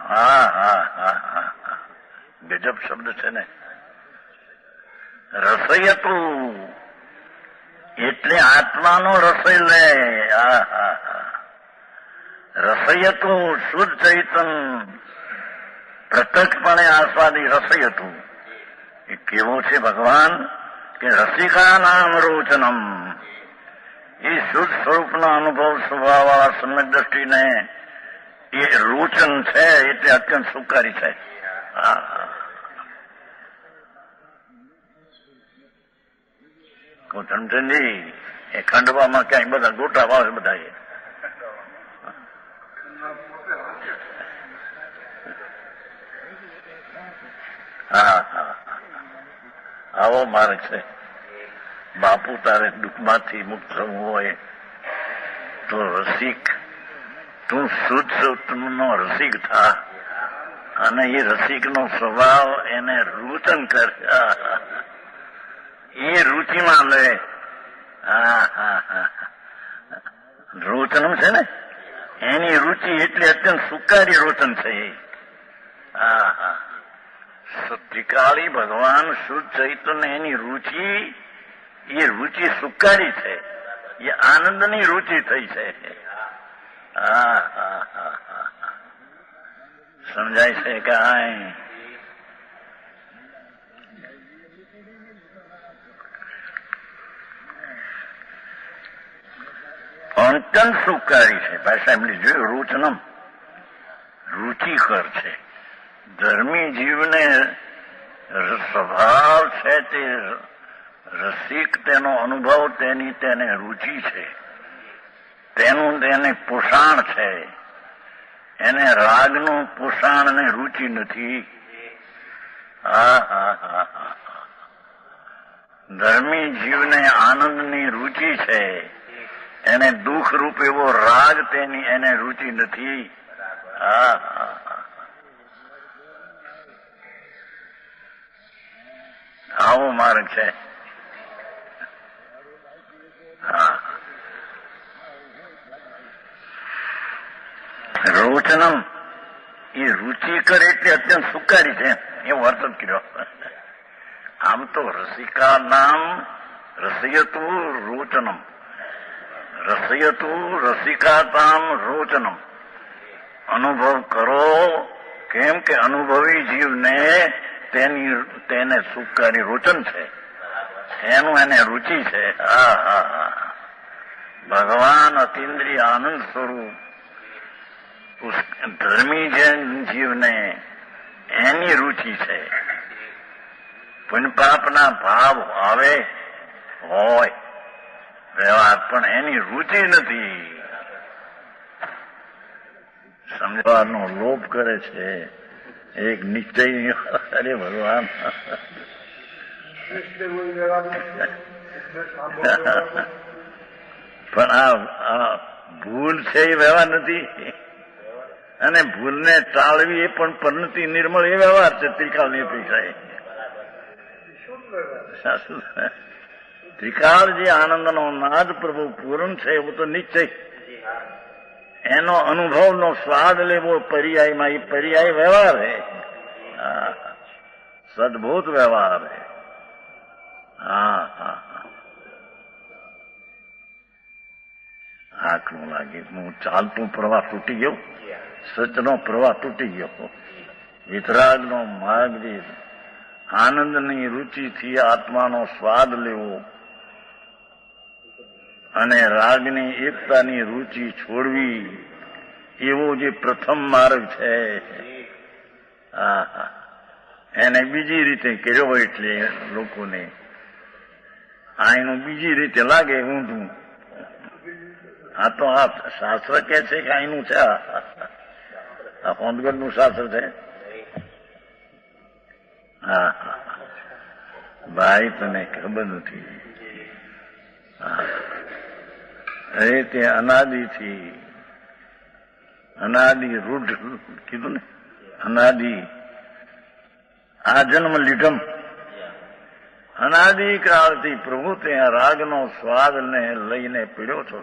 હા હા હા હા, ગજબ શબ્દ છે ને. રસયતુ એટલે આત્માનો રસય લે. હા હા હા, રસયતુ શુદ્ધ ચૈતન પ્રત્યક્ષપણે આસ્વાદી રસયતુ. એ કેવો છે ભગવાન કે રસિકા નામ રોચનમ, એ શુદ્ધ સ્વરૂપના અનુભવ સ્વભાવવાળા સમ્યક દ્રષ્ટિને એ રોચન છે, એટલે અત્યંત સુખારી છે. ધનચંદજી એ ખંડવામાં ક્યાંય બધા ગોટા વાવે બધા. હા હા, આવો માર્ગ છે. બાપુ તારે દુઃખમાંથી મુક્ત થવું હોય તો રસિક, તું શુદ્ધ નો રસિક થા, અને એ રસિકનો સ્વભાવ એને રૂચન કર, એ રુચિમાં લે. હા હા હા, રોચન છે ને, એની રુચિ એટલે અત્યંત સુકારી રોચન છે. હા હા, ત્રિકાળી ભગવાન શુદ્ધ ચૈતન્ય એની રુચિ, એ રુચિ સુકારી છે, એ આનંદની રુચિ થઈ છે. હા હા હા હા, સમજાય છે કાંઈ? અત્યંત સુકારી છે. ભાષા એમની જોયું, રોચનમ રુચિકર છે. ધર્મી જીવને સ્વભાવ છે તે રસિક, તેનો અનુભવ, તેની તેને રુચિ છે, તેનું તેને પોષણ છે. એને રાગનું પોષણ ને રુચિ નથી. હા હા હા હા, ધર્મી જીવને આનંદની રુચિ છે, એને દુઃખ રૂપ એવો રાગ તેની એને રુચિ નથી. હા હા, આવો માર્ગ છે. હા, રોચનમ એ રુચિકર એટલે અત્યંત સુકારી છે, એવો અર્થ જ કર્યો. આમ તો રસિકા નામ રસયતુ રોચનમ, રસયતુ રસિકાતામ રોચનમ. અનુભવ કરો, કેમ કે અનુભવી જીવને તેને સુખકારી રોચન છે, એનું એને રુચિ છે. હા હા હા, ભગવાન અતિન્દ્રિય આનંદ સ્વરૂપ ધર્મી જીવને એની રુચિ છે. પુણ્ય પાપના ભાવ આવે હોય વ્યવહાર, પણ એની રુચિ નથી. સમજવાનો લોભ કરે છે એક નિશ્ચય. અરે ભગવાન, પણ આ ભૂલ છે એ વ્યવહાર નથી, અને ભૂલને ટાળવી એ પણ પરિણતિ નિર્મળ એ વ્યવહાર છે. ત્રિકાળ ની અપેક્ષાએ ત્રિકાળ જે આનંદનો નાદ પ્રભુ પૂર્ણ છે, એવું તો નિશ્ચય. એનો અનુભવનો સ્વાદ લેવો પર્યાયમાં, એ પર્યાય વ્યવહાર હે, સદભૂત વ્યવહાર હે. હા હા, આંખનું લાગે. હું ચાલતું પ્રવાહ તૂટી ગયો, સચનો પ્રવાહ તૂટી ગયો. વિતરાગનો માર્ગ જે આનંદની રુચિથી આત્માનો સ્વાદ લેવો અને રાગની એકતાની રુચિ છોડવી, એવો જે પ્રથમ માર્ગ છે, એને બીજી રીતે કર્યો હોય એટલે લોકોને આનું બીજી રીતે લાગે ઊંધું. આ તો આ શાસ્ત્ર કે છે કે અહીંનું છે, આ હોંદગઢનું શાસ્ત્ર છે. હા હા, ભાઈ તને ખબર નથી. એ તે અનાદિથી, અનાદિ રૂઢ કીધું ને, અનાદિ આ જન્મ લીધમ અનાદિકાળથી પ્રભુ ત્યાં રાગનો સ્વાદને લઈને પીડ્યો છો.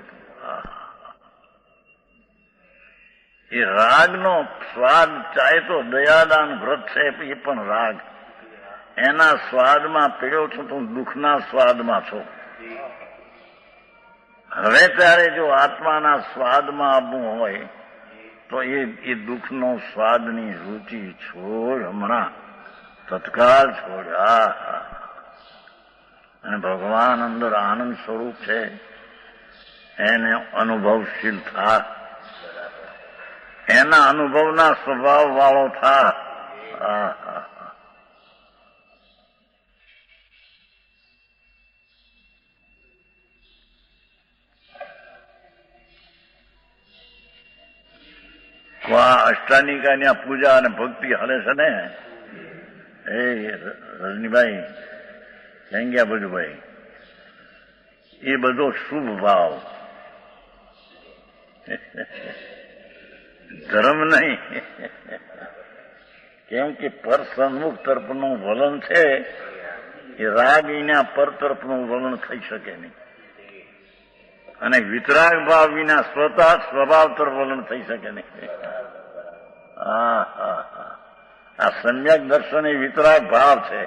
એ રાગનો સ્વાદ ચાહે તો દયાદાન વ્રત છે એ પણ રાગ. એના સ્વાદમાં પીડ્યો છું, તું દુઃખના સ્વાદમાં છો. હવે ત્યારે જો આત્માના સ્વાદમાં આવવું હોય તો એ દુઃખનો સ્વાદની રુચિ છોડ, હમણાં તત્કાળ છોડ. અને ભગવાન અંદર આનંદ સ્વરૂપ છે, એને અનુભવશીલ થા, એના અનુભવના સ્વભાવ વાળો થા. અષ્ટાનિકાની આ પૂજા અને ભક્તિ હાલે છે ને, એ રજનીભાઈ ક્યાં ગયા ભજુભાઈ, એ બધો શુભ ભાવ, ધર્મ નહીં. કેમ કે પર સન્મુખ તરફનું વલણ છે, એ રાગ વિના પર તરફનું વલણ થઈ શકે નહીં, અને વિતરાગ ભાવ વિના સ્વભાવ તરફ વલણ થઈ શકે નહીં. આ સમ્યક દર્શન એ વિતરાગ ભાવ છે.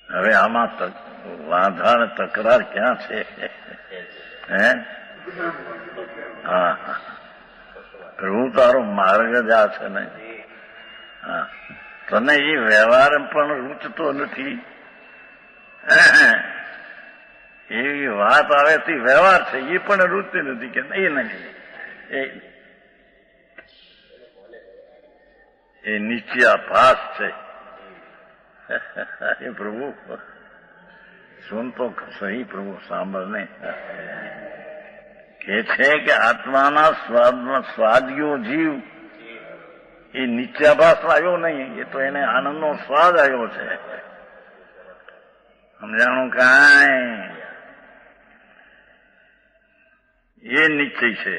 હવે આમાં વાંધા ને તકરાર ક્યાં છે? પ્રભુ તારો માર્ગ જ આ છે ને. તને એ વ્યવહાર પણ રૂચતો નથી. એવી વાત આવે તે વ્યવહાર છે એ પણ રૂચતી નથી કે એ નથી. એ નિશ્ચયાભાસ છે. એ પ્રભુ સુન તો સહી, પ્રભુ સાંભળને કે છે કે આત્માના સ્વાદમાં સ્વાદિયો જીવ એ નિત્યાભાસ આવ્યો નહીં, એ તો એને આનંદનો સ્વાદ આવ્યો છે. સમજાણું કાંઈ? એ નિશ્ચય છે.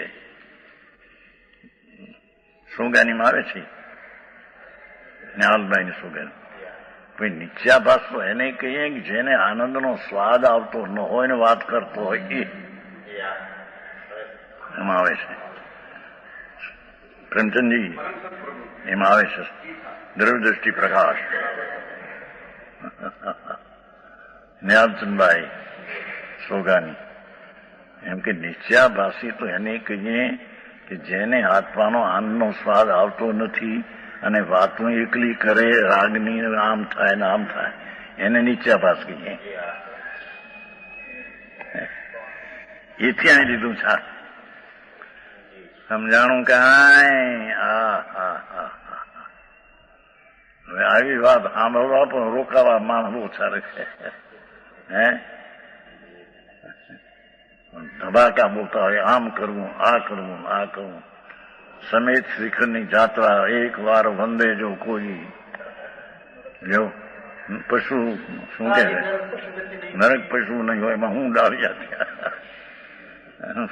સોગાનીમાં આવે છે ન્યાલભાઈની સોગાની. કોઈ નિત્યાભાસ તો એને કહીએ કે જેને આનંદનો સ્વાદ આવતો ન હોય ને વાત કરતો હોય એ એમાં આવે છે. પ્રેમચંદજી એમાં આવે છે દ્રવ્યદ્રષ્ટિ પ્રકાશ. ન્યાલચંદભાઈ સોગાની એમ કે નિશ્ચયાભાસી તો એને કહીએ કે જેને આત્માનો આનંદનો સ્વાદ આવતો નથી અને વાતો એકલી કરે, રાગની આમ થાય ને આમ થાય, એને નિશ્ચયાભાસ કહીએ. એથી અહીં લીધું છે. સમજાણું કાંઈ? હવે આવી વાત સાંભળવા પણ રોકાવા માણસ ઓછા રહે. ધબાકા બોલતા હોય, આમ કરવું, આ કરવું, આ કરવું. સમેત શ્રીખંડની જાત્રા એક વાર વંદે જો કોઈ જો પશુ શું કે નરક પશુ નહીં હોય, એમાં હું ડાળ્યા થયા.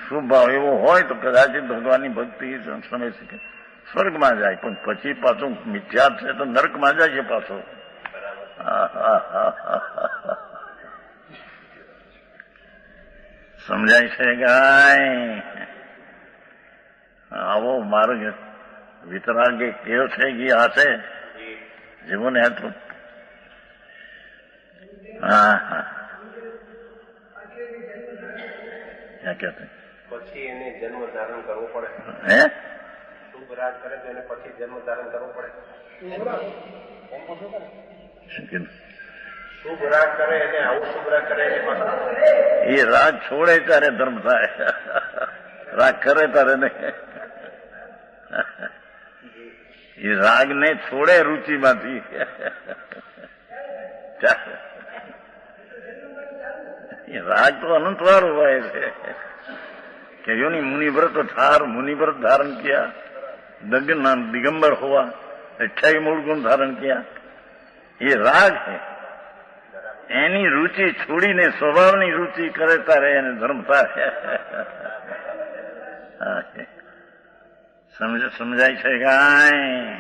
સ્વભાવ એવો હોય તો કદાચિત ભગવાનની ભક્તિ સમય શીખે સ્વર્ગમાં જાય, પણ પછી પાછું મિથ્યા છે તો નરકમાં જાય છે પાછો. સમજાય છે ગાય? આવો માર્ગ વિતરાગે કેવો છે કે આ છે જીવોને હતું. પછી એને જન્મ ધારણ કરવો પડે. હે શુભ રાગ કરે તો એને પછી જન્મ ધારણ કરવો પડે. શુભ રાગ કરે એને આવું શુભ રાગ કરે એ રાગ છોડે ત્યારે ધર્મ થાય, રાગ કરે ત્યારે નહીં. એ રાગ ને છોડે રુચિમાંથી. એ રાગ તો અનંતવાર હોય છે કે યોની मुनिव्रत ठार मुनिव्रत धारण किया, दिगंबर हुआ, 28 मूल गुण धारण किया. ये राग है. એની રુચિ છોડીને સ્વભાવની રુચિ કરે તારે એને ધર્મ થાય. સમજાય છે કાંઈ?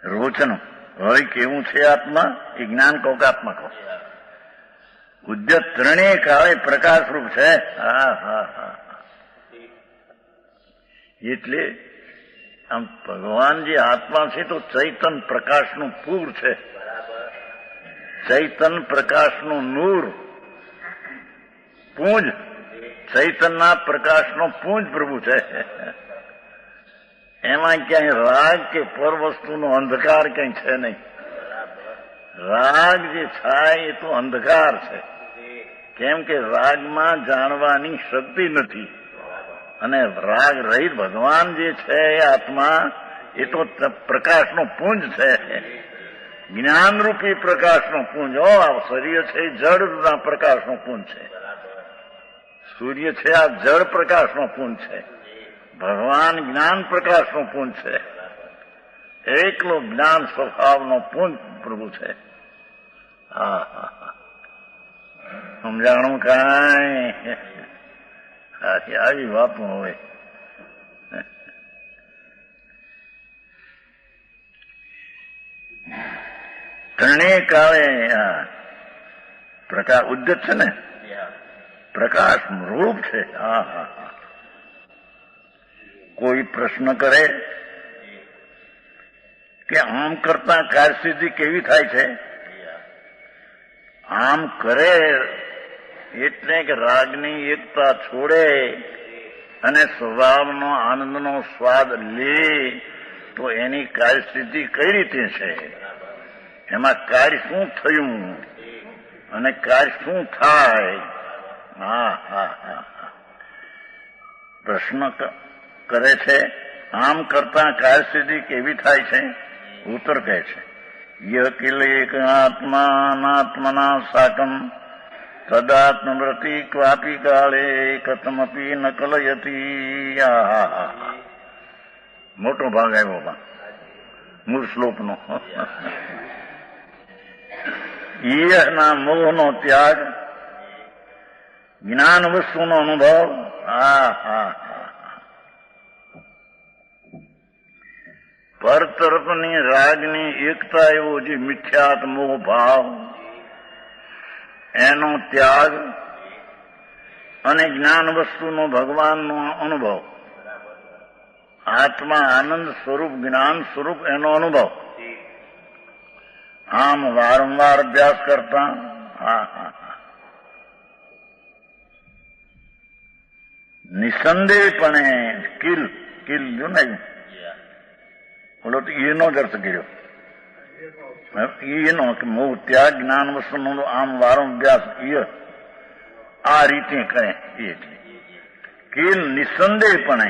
રોચનું હોય કેવું છે આત્મા? એ જ્ઞાન કહો કે આત્મા કહો? ઉદ્યત ત્રણેય કાળે પ્રકાશરૂપ છે. એટલે આમ ભગવાન જે આત્મા છે તો ચૈતન પ્રકાશનું પૂર છે, ચૈતન પ્રકાશનું નૂર, પૂંજ, ચૈતનના પ્રકાશનો પૂંજ પ્રભુ છે. એમાં ક્યાંય રાગ કે પર વસ્તુનો અંધકાર ક્યાંય છે નહીં. રાગ જે છાય એ તો અંધકાર છે, કેમ કે રાગમાં જાણવાની શક્તિ નથી. અને રાગ રહિત ભગવાન જે છે એ આત્મા એ તો પ્રકાશનો પુંજ છે, જ્ઞાનરૂપી પ્રકાશનો પુંજ. શરીર છે એ જળના પ્રકાશનો પુંજ છે, સૂર્ય છે આ જળ પ્રકાશનો પુંજ છે, ભગવાન જ્ઞાન પ્રકાશનો પુંજ છે, એકલો જ્ઞાન સ્વભાવનો પુંજ પ્રભુ છે. સમજાણું કાંઈ? આવી વાતો હોય. ત્રણેય કાળે પ્રકાશ ઉદ્યત છે ને, પ્રકાશ રૂપ છે. કોઈ પ્રશ્ન કરે કે આમ કરતા કાર્યસિદ્ધિ કેવી થાય છે? આમ કરે એટલે કે રાગની એકતા છોડે અને સ્વભાવનો આનંદનો સ્વાદ લે તો એની કાર્યસિદ્ધિ કઈ રીતે છે? એમાં કાર્ય શું થયું અને કાર્ય શું થાય? પ્રશ્ન કરે છે આમ કરતા કાર્યસિદ્ધિ કેવી થાય છે? ઉત્તર કહે છે યકિલ એક આત્માનાત્મના સાકમ તદાત્મવૃત્તિ ક્વાપી કાળે કથમપી ન કલયતી. મોટો ભાગ આવ્યો મૂળ શ્લોકનો. ઈયના મોહનો ત્યાગ, જ્ઞાન વસ્તુનો અનુભવ. પર તરફની રાગની એકતા એવો જે મિથ્યાત મોહ ભાવ એનો ત્યાગ અને જ્ઞાન વસ્તુનો ભગવાનનો અનુભવ, આત્મા આનંદ સ્વરૂપ જ્ઞાન સ્વરૂપ એનો અનુભવ. આમ વારંવાર અભ્યાસ કરતા નિસંદેહપણે કિલ જો ને બોલો તો એનો જ અર્થ કર્યો. એનો કે મોહ ત્યાગ જ્ઞાન વસ્તુનો આમ વારંવાર અભ્યાસ આ રીતે કરે એટલે કિલ નિસંદેહપણે.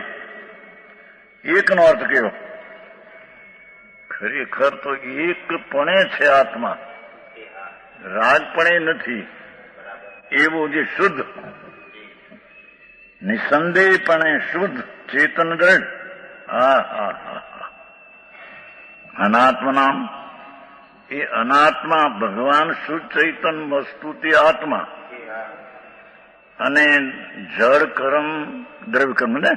એકનો અર્થ કયો? ખરેખર તો એકપણે છે આત્મા, રાગપણે નથી. એવો જે શુદ્ધ નિસંદેહપણે શુદ્ધ ચેતન દ્રઢ. અનાત્મા નામ એ અનાત્મા ભગવાન શુદ્ધ ચૈતન વસ્તુ તે આત્મા અને જળ કર્મ દ્રવ્ય કર્મ ને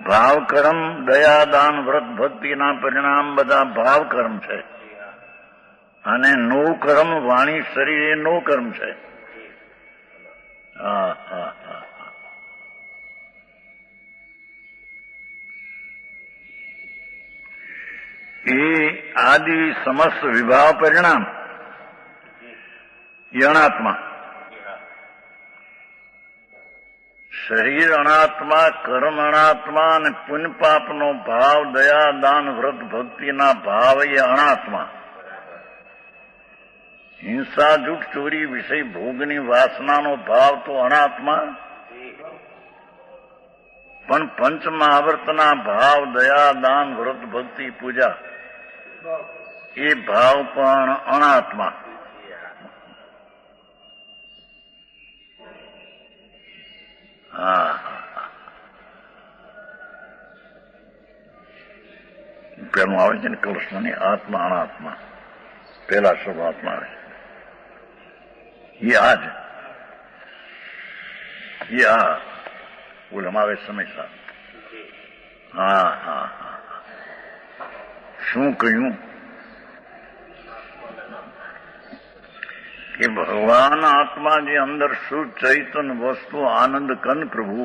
ભાવ કર્મ દયા દાન વ્રત ભક્તિના પરિણામ બધા ભાવ કર્મ છે. અને નો કર્મ વાણી શરીર એ નો કર્મ છે. એ આદિ સમસ્ત વિભાવ પરિણામ એ અનાત્મા. શરીર અનાત્મા, કર્મ અનાત્મા અને પુણ્ય પાપનો ભાવ દયા દાન વ્રત ભક્તિના ભાવ એ અનાત્મા. હિંસા જૂઠ ચોરી વિષય ભોગની વાસનાનો ભાવ તો અનાત્મા. પણ પંચમહાવર્તના ભાવ દયા દાન વ્રત ભક્તિ પૂજા એ ભાવ પણ અનાત્મા. પેલું આવે છે ને કૃષ્ણની આત્મા અનાત્મા, પેલા શબ્દ આત્મા આવે એ આ જ બોલમાવે સમય સાથે. હા હા હા. શું કહ્યું કે ભગવાન આત્મા જે અંદર શુદ્ધ ચૈતન વસ્તુ આનંદ કંદ પ્રભુ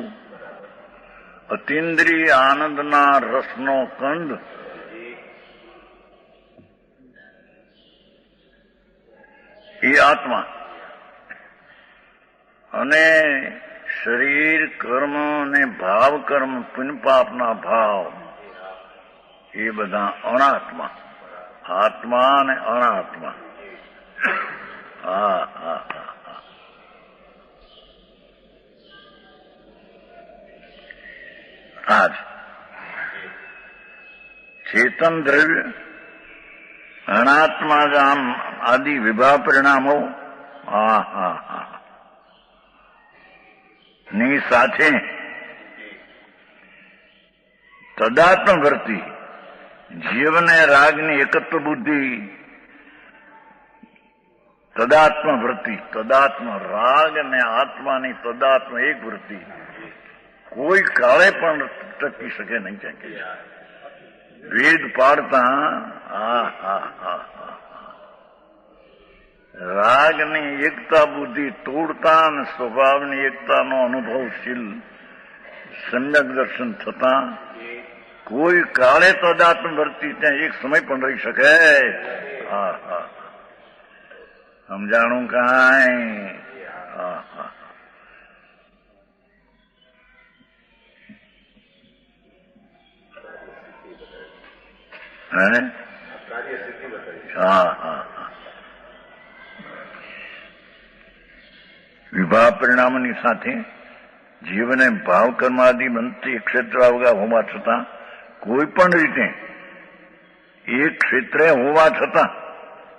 અતિન્દ્રિય આનંદના રસનો કંદ એ આત્મા અને શરીર કર્મ અને ભાવ કર્મ પુણ્યપાપના ભાવ એ બધા અણાત્મા. આત્મા અને અણાત્મા. હા હા હા. આજ ચેતન દ્રવ્ય અણાત્મા આમ આદિ વિભાવ પરિણામો હા હા હા ની સાથે તદાત્મ વર્તિ જીવને રાગની એકત્વ બુદ્ધિ તદાત્મ વૃત્તિ તદાત્મ રાગ અને આત્માની તદાત્મ એક વૃત્તિ કોઈ કાળે પણ ટકી શકે નહીં. ક્યાંક વેદ પાડતા હા હા હા રાગની એકતા બુદ્ધિ તોડતા અને સ્વભાવની એકતાનો અનુભવશીલ સમ્યક દર્શન થતા કોઈ કાળે તદાત્મ વૃત્તિ ત્યાં એક સમય પણ રહી શકે. હા હા સમજાણું કાંઈ. હા હા હા હા વિભાવ પરિણામોની સાથે જીવને ભાવ કર્માદિ બનતી ક્ષેત્ર અવગા હોવા છતાં કોઈ પણ રીતે એક ક્ષેત્રે હોવા છતાં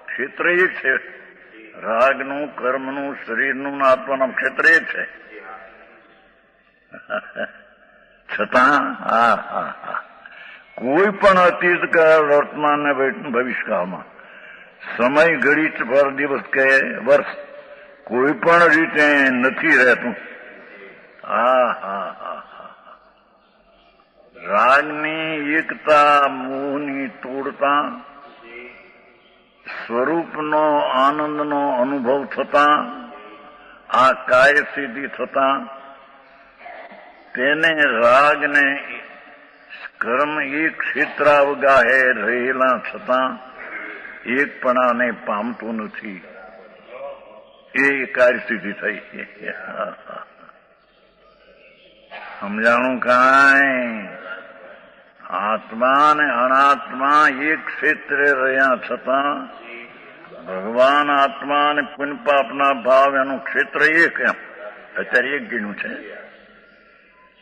ક્ષેત્ર એક છે. રાગનું કર્મનું શરીરનું આત્માનું ક્ષેત્ર એક છે છતાં હા હા હા કોઈ પણ અતીત કાળ વર્તમાન અને ભવિષ્યકાળમાં સમય ઘડી પર દિવસ કે વર્ષ કોઈ પણ રીતે નથી રહેતું. હા હા હા હા રાગની એકતા મોહની તોડતા સ્વરૂપનો આનંદનો અનુભવ થતા આ કાય સિદ્ધિ થતા તેને રાગને કર્મ એક ક્ષેત્રાવગાહે રહેલા છતાં એકપણાને પામતું નથી. એ કાર્ય સિદ્ધિ થઈ. સમજાણું કાંઈ. આત્મા અને અનાત્મા એક ક્ષેત્રે રહ્યા છતાં ભગવાન આત્મા અને પુણ્યપાપના ભાવ એનું ક્ષેત્ર એક એમ અત્યારે એક ગણ્યું છે.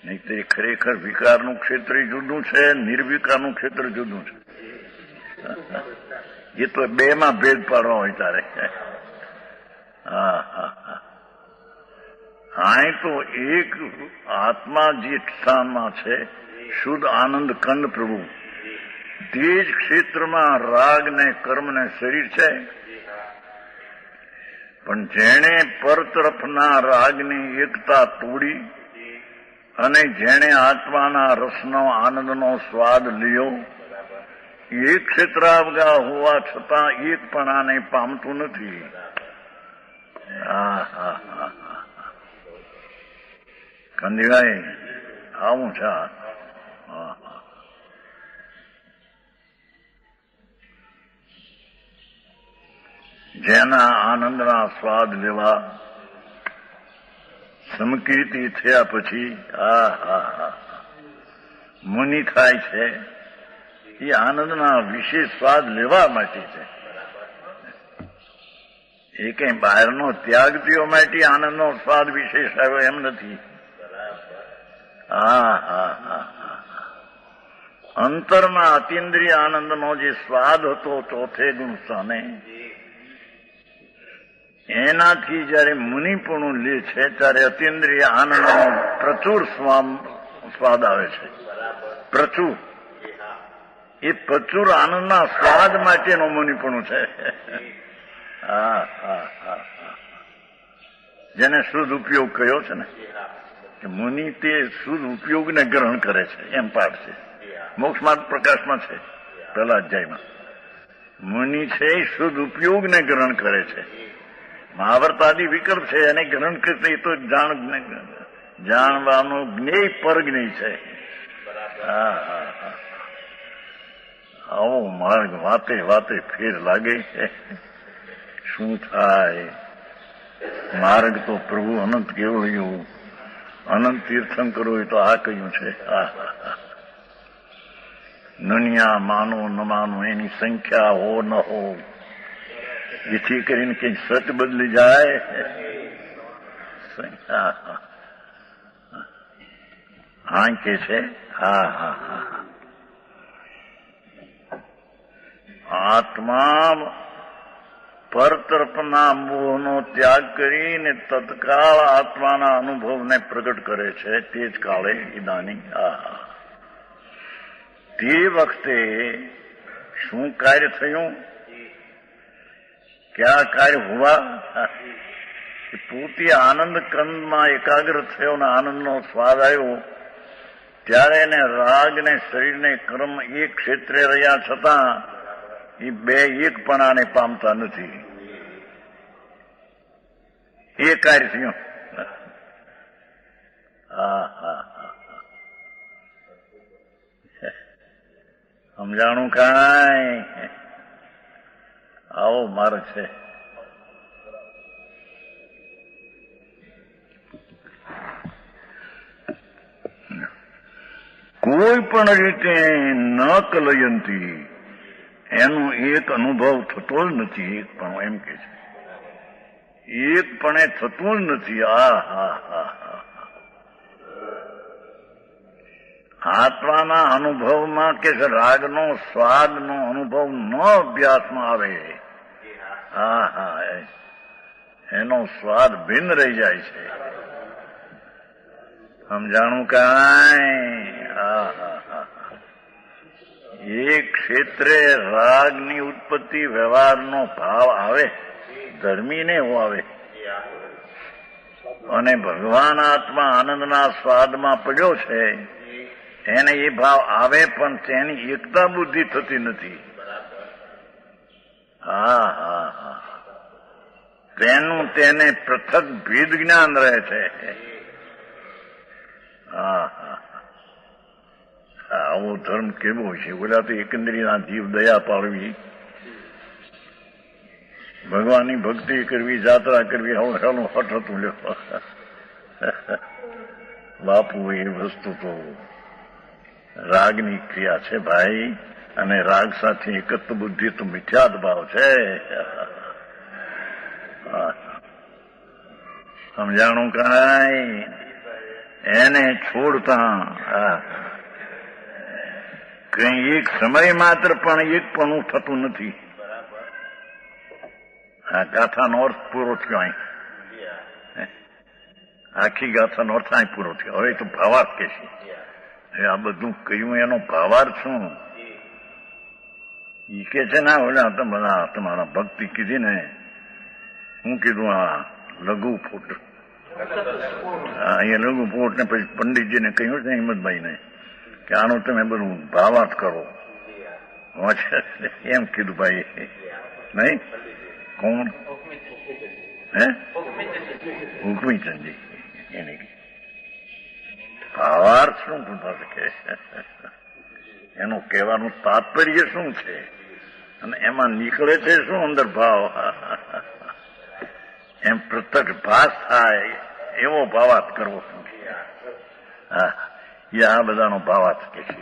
નહીં તો ખરેખર વિકારનું ક્ષેત્ર જુદું છે, નિર્વિકારનું ક્ષેત્ર જુદું છે. એ તો બે માં ભેદ પાડવા હોય તારે. હા હા હા અહીં તો એક આત્મા જે સ્થાનમાં છે શુદ્ધ આનંદ કંદ પ્રભુ તે જ ક્ષેત્રમાં રાગ ને કર્મ ને શરીર છે. પણ જેણે પર તરફના રાગની એકતા તોડી અને જેણે આત્માના રસનો આનંદનો સ્વાદ લ્યો એક ક્ષેત્રાવગા હોવા છતાં એકપણાને પામતું નથી. હા હા હા કંદીભાઈ આવું છે. જેના આનંદના સ્વાદ લેવા સમકીર્તિ થયા પછી હા હા હા મુનિ થાય છે એ આનંદના વિશેષ સ્વાદ લેવા માટે છે. એ કઈ બહારનો ત્યાગ થયો માટે આનંદનો સ્વાદ વિશેષ આવ્યો એમ નથી. હા હા હા અંતરમાં અતિન્દ્રિય આનંદનો જે સ્વાદ હતો ચોથે ગુણ સ્થાને એનાથી જયારે મુનિપણું લે છે ત્યારે અતિન્દ્રિય આનંદનો પ્રચુર સ્વાદ આવે છે. પ્રચુર એ પ્રચુર આનંદના સ્વાદ માટેનો મુનિપણું છે. હા હા હા જેને શુદ્ધ ઉપયોગ કર્યો છે ને કે મુનિ તે શુદ્ધ ઉપયોગને ગ્રહણ કરે છે એમ પાઠ છે. મોક્ષ માર્ગ પ્રકાશમાં છે પહેલા અધ્યાયમાં. મુનિ છે એ શુદ્ધ ઉપયોગને ગ્રહણ કરે છે. મહાવર્ત આદિ વિકલ્પ છે એને ગ્રહણ કરતે એ તો જાણવાનો જ્ઞેય પરજ્ઞેય છે. હા હા હા, આવો માર્ગ વાતે વાતે ફેર લાગે છે. શું થાય? માર્ગ તો પ્રભુ અનંત કેવળ્યું, અનંત તીર્થંકરો એ તો આ કહ્યું છે. દુનિયા માનો ન માનો એની સંખ્યા હો ન હો, જેથી કરીને કઈ સચ બદલી જાય. હા કે છે. હા હા હા, આત્મા પરતરફના મોહનો ત્યાગ કરીને તત્કાળ આત્માના અનુભવને પ્રગટ કરે છે. તે જ કાળે ઇદાની. તે વખતે શું કાર્ય થયું? ક્યાં કાર્ય હુઆ? પોતે આનંદ કંદમાં એકાગ્ર થયો ને આનંદનો સ્વાદ આવ્યો ત્યારે એને રાગ ને શરીરને કર્મ એક ક્ષેત્રે રહ્યા છતાં એ બે એકપણાને પામતા નથી. એ કાર્ય થયું. હા હા હા, સમજાણું કાંઈ? આવો માર્ગ છે. કોઈ પણ રીતે ન કલયંતી એનો એક અનુભવ થતો જ નથી. એકપણું એમ કે છે, એકપણે થતું જ નથી. આત્માના અનુભવમાં કે રાગનો સ્વાદનો અનુભવ ન અભ્યાસમાં આવે, એનો સ્વાદ ભિન્ન રહી જાય છે. સમજાણું કાંઈ? એક ક્ષેત્રે રાગની ઉત્પત્તિ વ્યવહારનો ભાવ આવે, ધર્મીને એવો આવે, અને ભગવાન આત્મા આનંદના સ્વાદમાં પડ્યો છે એને એ ભાવ આવે પણ તેની એકતા બુદ્ધિ થતી નથી. તેનું તેને પૃથક ભેદ જ્ઞાન રહે છે. આવો ધર્મ કેવો છે? બોલ્યા તો એકંદરીના જીવ દયા પાડવી, ભગવાનની ભક્તિ કરવી, જાત્રા કરવી, હવે હેલું હઠ હતું. લ્યો બાપુ, એ વસ્તુ તો રાગની ક્રિયા છે ભાઈ, અને રાગ સાથે એકત્વ બુદ્ધિ તો મિથ્યાદ ભાવ છે. સમજાણું કાંઈ? એને છોડતા કઈ એક સમય માત્ર પણ એકપણું થતું નથી. આ ગાથાનો અર્થ પૂરો થયો. અહીં આખી ગાથાનો અર્થ અહીં પૂરો થયો. હવે તો ભાવાર્થ કે છે. આ બધું કહ્યું એનો ભાવાર્થ શું? ઈ કે છે ના ઓલા બધા તમારા ભક્તિ કીધી ને, હું કીધું આ લઘુ ફૂટ, અહીંયા લઘુ ફૂટ ને પછી પંડિતજીને કહ્યું છે હિંમતભાઈ ને કે આનું તમે બધું ભાવાર્થ કરો. એમ કીધું ભાઈ. નહીં? કોણ? હુકમીચંદજી. એને ભાવાર્થ શું પૂછવા શકે? એનું કહેવાનું તાત્પર્ય શું છે અને એમાં નીકળે છે શું અંદર ભાવ? એમ પ્રત્યક્ષ ભાસ થાય એવો ભાવાર્થ કરવો. એ આ બધાનો ભાવાર્થ કે છે.